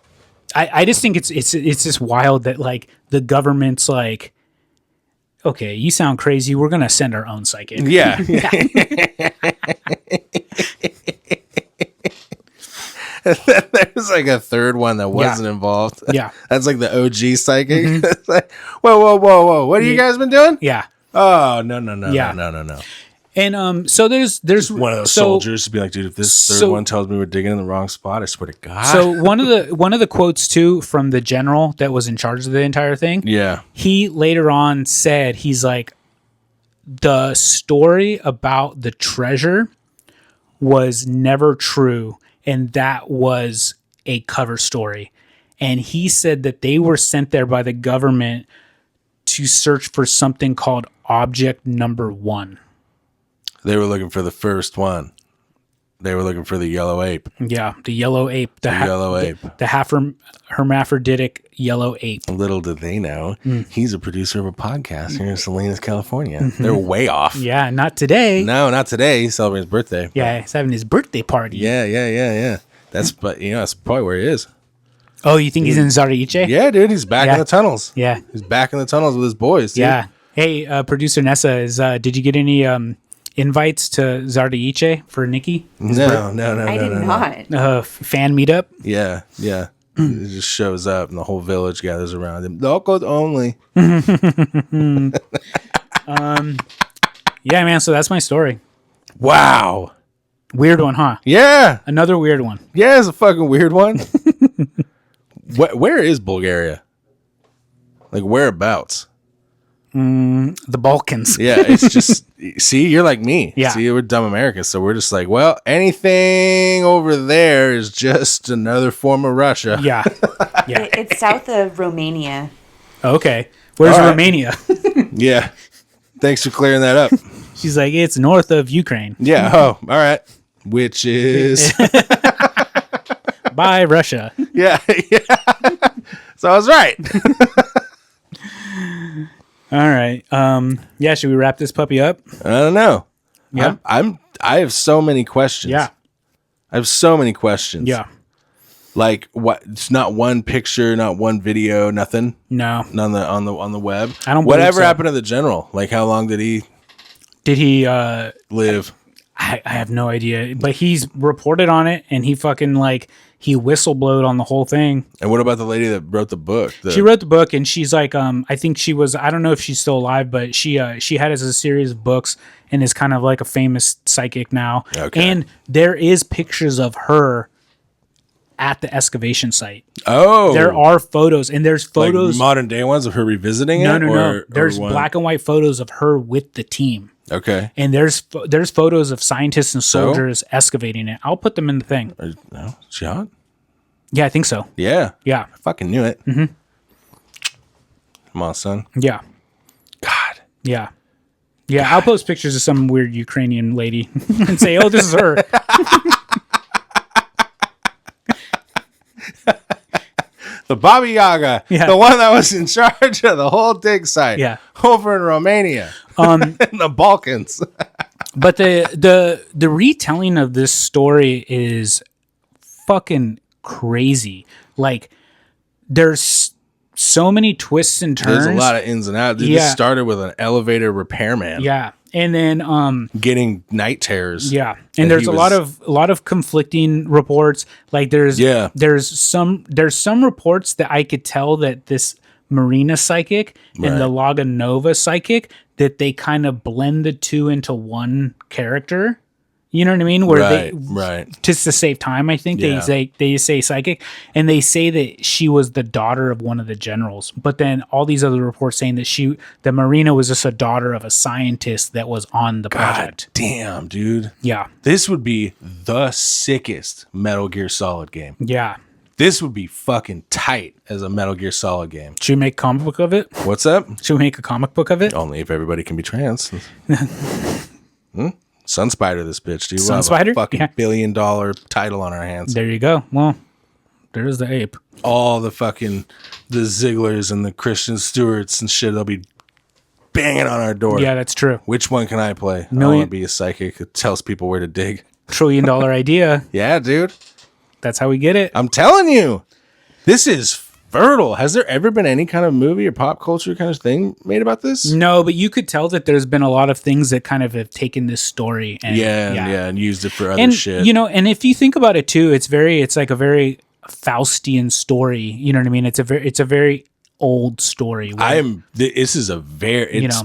I just think it's just wild that like the government's like, okay, you sound crazy. We're gonna send our own psychic. Yeah. There's like a third one that wasn't involved. Yeah. That's like the OG psychic. It's like, whoa. What have you guys been doing? Yeah. Oh, no. Yeah. No. And so there's One of those soldiers to be like, dude, if this third one tells me we're digging in the wrong spot, I swear to God. So one of the quotes too from the general that was in charge of the entire thing. Yeah. He later on said, he's like, the story about the treasure was never true, and that was a cover story. And he said that they were sent there by the government to search for something called object number 1. They were looking for the first one. They were looking for the yellow ape. Yeah, the yellow ape. The yellow ape. The half hermaphroditic yellow ape. Little did they know, he's a producer of a podcast here in Salinas, California. They're way off. Yeah, not today. No, not today. He's celebrating his birthday. Yeah, he's having his birthday party. Yeah. That's that's probably where he is. Oh, you think he's in Tsarichina? Yeah, dude, he's back in the tunnels. Yeah. He's back in the tunnels with his boys. Dude. Yeah. Hey, producer Nessa, did you get any invites to Tsarichina for Nikki? No. I did not. Fan meetup? Yeah. He just shows up and the whole village gathers around him. Locals only. Yeah, man. So that's my story. Wow. Weird one, huh? Yeah. Another weird one. Yeah, it's a fucking weird one. Where is Bulgaria? Like whereabouts? The Balkans. Yeah, it's just see, you're like me. Yeah. See, we're dumb Americans, so we're just like, well, anything over there is just another form of Russia. Yeah. It's south of Romania. Okay. Where's All right. Romania? Yeah. Thanks for clearing that up. She's like, it's north of Ukraine. Yeah. Oh, all right. Which is By Russia. yeah. So I was right. All right. Yeah, should we wrap this puppy up? I don't know. Yeah. I have so many questions. Yeah. I have so many questions. Yeah. Like what? It's not one picture, not one video, nothing. No. None on the web. I don't believe Whatever so. happened to the general? Like how long did he Did he live? I have no idea. But he's reported on it, and he fucking he whistleblowed on the whole thing. And what about the lady that wrote the book? She wrote the book, and she's like, I think she was, I don't know if she's still alive, but she had as a series of books and is kind of like a famous psychic now. Okay. And there is pictures of her at the excavation site. Oh, There are photos, and there's like photos. modern day ones of her revisiting No. it. Or There's one? black and white photos of her with the team. Okay. And there's photos of scientists and soldiers excavating it. I'll put them in the thing. No, she hot? Yeah, I think so. Yeah. Yeah. I fucking knew it. Mm-hmm. Come on, son. Yeah. God. Yeah. Yeah, I'll post pictures of some weird Ukrainian lady and say, oh, this is her. The Baba Yaga, Yeah. the one that was in charge of the whole dig site, Yeah. over in Romania, in the Balkans. But the retelling of this story is fucking crazy. Like, there's so many twists and turns. There's a lot of ins and outs. Dude, Yeah. This started with an elevator repairman Yeah. And then getting night terrors. yeah. And And there's he a was- lot of conflicting reports. Like there's some reports that I could tell that this Marina psychic and the Laganova psychic, that they kind of blend the two into one character. You know what I mean? Where Right. just to save time, I think Yeah. they say psychic, and they say that she was the daughter of one of the generals. But then all these other reports saying that Marina was just a daughter of a scientist that was on the project. God damn, dude. Yeah, This would be the sickest Metal Gear Solid game. yeah. This would be fucking tight as a Metal Gear Solid game. Should we make a comic book of it? What's up? Should we make a comic book of it? Only if everybody can be trans. Sunspider, this bitch, dude. Sun We'll have Spider? a fucking Yeah. $1 billion title on our hands. There you go. Well, there's the ape. All the Zigglers and the Christian Stewarts and shit, they'll be banging on our door. Yeah, that's true. Which one can I play? I Million- want to be a psychic that tells people where to dig. $1 trillion idea. Yeah, dude. That's how we get it. I'm telling you, this is fertile. Has there ever been any kind of movie or pop culture kind of thing made about this? No, but you could tell that there's been a lot of things that kind of have taken this story and And used it for other and shit. you know, and if you think about it too, it's like a very Faustian story. You know what I mean? It's a very old story. This is a very, it's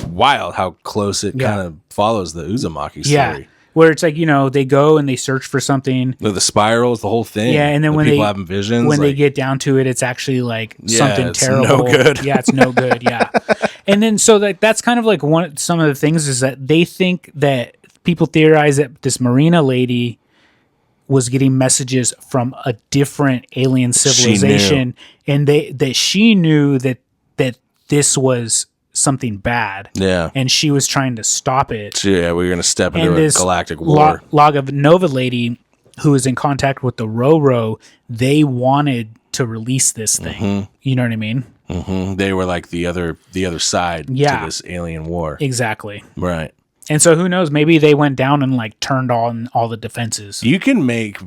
wild how close it kind of follows the Uzumaki story. Yeah. Where it's like, you know, they go and they search for something. The spirals, the whole thing. Yeah, and then when people they having visions, when they get down to it, it's actually like something it's terrible. no good. Yeah, it's no good. Yeah, and then so that's kind of like some of the things is that they think that people theorize that this Marina lady was getting messages from a different alien civilization, and that she knew that this was something bad. Yeah. And she was trying to stop it. So, yeah, we're going to step into And a this galactic war. Nova lady who was in contact with the Roro, they wanted to release this thing. Mm-hmm. You know what I mean? Mm-hmm. They were like the other side to this alien war. Exactly. Right. And so who knows? Maybe they went down and like turned on all the defenses. You can make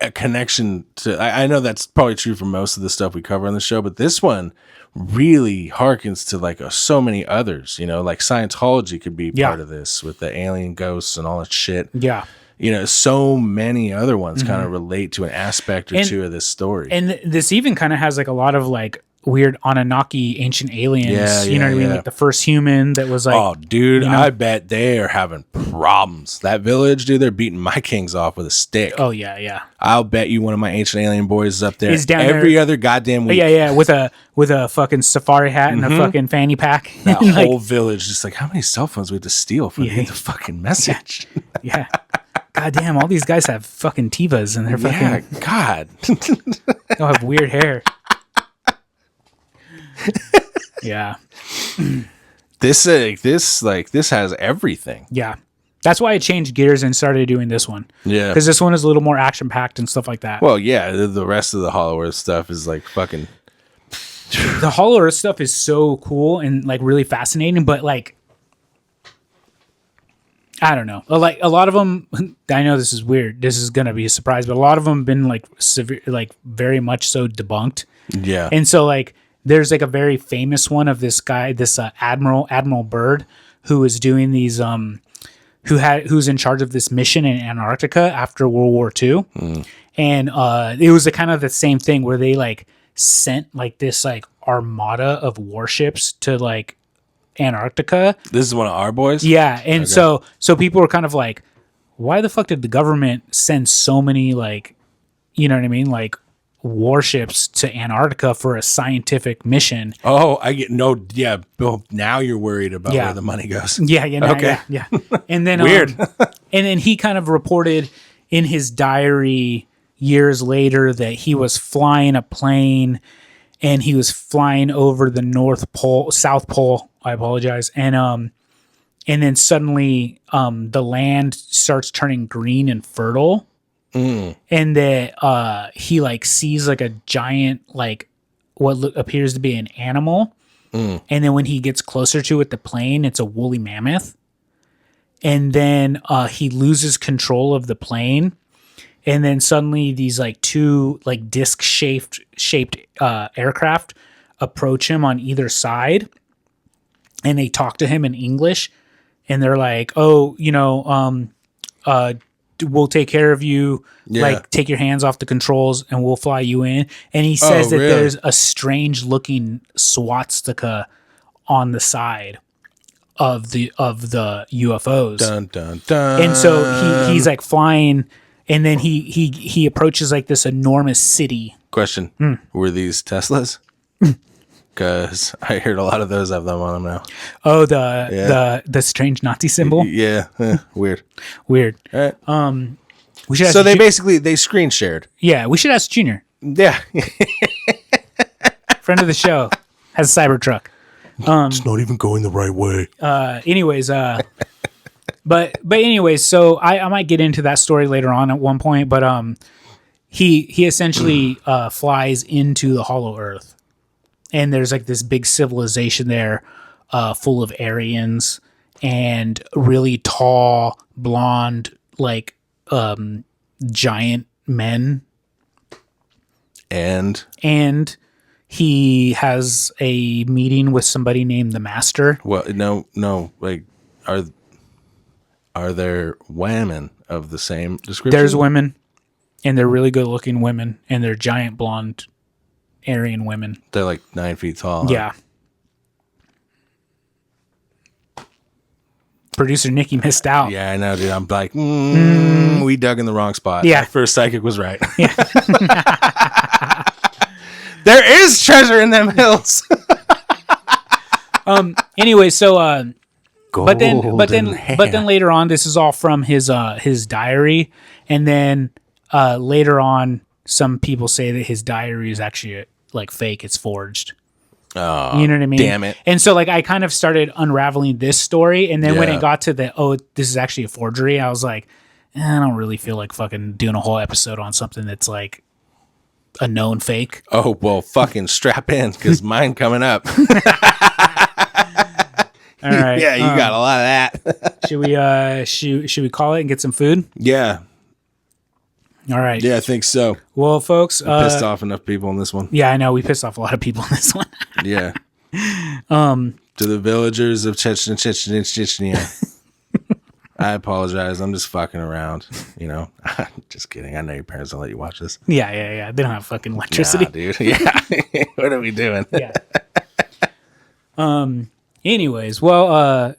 a connection to. I know that's probably true for most of the stuff we cover on the show, but this one really harkens to like so many others. You know, like Scientology could be part of this with the alien ghosts and all that shit. Yeah. You know, so many other ones kind of relate to an aspect or two of this story. And this even kind of has like a lot of like weird Anunnaki ancient aliens. You know what I mean? Like the first human that was like, oh, dude, I bet they are having problems. That village, dude, they're beating my kings off with a stick. oh yeah, yeah. I'll bet you one of my ancient alien boys is up there Is down every there. other goddamn week. Yeah, yeah, with a fucking safari hat and a fucking fanny pack. That Like, whole village, just like, how many cell phones we have to steal for the fucking message? yeah. God damn, all these guys have fucking Tivas and they're fucking Yeah, God. they'll have weird hair. Yeah. This has everything. Yeah. That's why I changed gears and started doing this one. Yeah. Because this one is a little more action packed and stuff like that. Well, yeah, the rest of the Hollow Earth stuff is like fucking. The Hollow Earth stuff is so cool and like really fascinating, but like I don't know. Like a lot of them, I know this is weird. This is gonna be a surprise, but a lot of them have been like severe, like very much so debunked. Yeah. And so like there's like a very famous one of this guy, this Admiral Byrd, who is doing these who's in charge of this mission in Antarctica after World War II. And it was a kind of the same thing where they like sent like this like armada of warships to like Antarctica. This is one of our boys? Yeah. And so people were kind of like, why the fuck did the government send so many like, you know what I mean? Like warships to Antarctica for a scientific mission. Oh, I get no. Yeah. Bill, now you're worried about where the money goes. Yeah. Yeah. No, Okay. Yeah. And then, Weird. and then he kind of reported in his diary years later that he was flying a plane and he was flying over the South Pole. I apologize. And then suddenly, the land starts turning green and fertile. And that he like sees like a giant like what appears to be an animal, and then when he gets closer to it, the plane, it's a woolly mammoth, and then he loses control of the plane, and then suddenly these like two like disc shaped aircraft approach him on either side, and they talk to him in English, and they're like, oh, you know, we'll take care of you. Yeah. Like take your hands off the controls and we'll fly you in. And he says that really? there's a strange looking swastika on the side of the UFOs. Dun, dun, dun. And so he's like flying and then he approaches like this enormous city. Question: were these Teslas? Because I heard a lot of those have them on them now. Oh, the strange Nazi symbol. Yeah, weird. Weird. All right. We should. So they screen shared. Yeah, we should ask Junior, Yeah, friend of the show, has a Cybertruck. it's not even going the right way. Anyways, But anyways, so I might get into that story later on at one point. But he essentially flies into the Hollow Earth, and there's like this big civilization there, full of Aryans and really tall, blonde, like giant men. And he has a meeting with somebody named the Master. Well, no. Like, are there women of the same description? There's women, and they're really good-looking women, and they're giant blonde Aryan women. They're like 9 feet tall. Huh? Yeah. Producer Nikki missed out. Yeah, I know, dude. I'm like, we dug in the wrong spot. Yeah. That first psychic was right. Yeah. There is treasure in them hills. Anyway, so but then Golden later on, this is all from his diary, and then later on, some people say that his diary is actually like fake. It's forged. Oh, you know what I mean? Damn it. And so like I kind of started unraveling this story, and then when Yeah. it got to this is actually a forgery, I was like, I don't really feel like fucking doing a whole episode on something that's like a known fake. Oh, well, fucking strap in, because mine coming up. All right. Yeah, you got a lot of that. Should we call it and get some food? Yeah. All right. Yeah, I think so. Well, folks, Pissed off enough people in this one. yeah, I know we pissed off a lot of people in this one. Yeah. To the villagers of Chechnya. I apologize. I'm just fucking around. You know, just kidding. I know your parents don't let you watch this. Yeah. They don't have fucking electricity. Nah, dude. Yeah. What are we doing? Yeah. Anyways, well,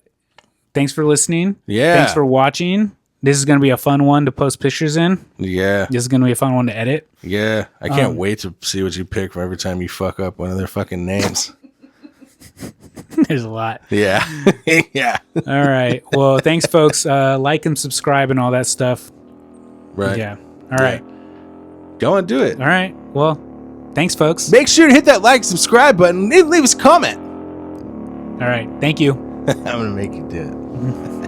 thanks for listening. Yeah. Thanks for watching. This is going to be a fun one to post pictures in. Yeah. This is going to be a fun one to edit. Yeah. I can't wait to see what you pick for every time you fuck up one of their fucking names. There's a lot. Yeah. Yeah. All right. Well, thanks, folks. Like and subscribe and all that stuff. Right. Yeah. All right. Go and do it. All right. Well, thanks, folks. Make sure to hit that like, subscribe button. Leave us a comment. All right. Thank you. I'm going to make you do it.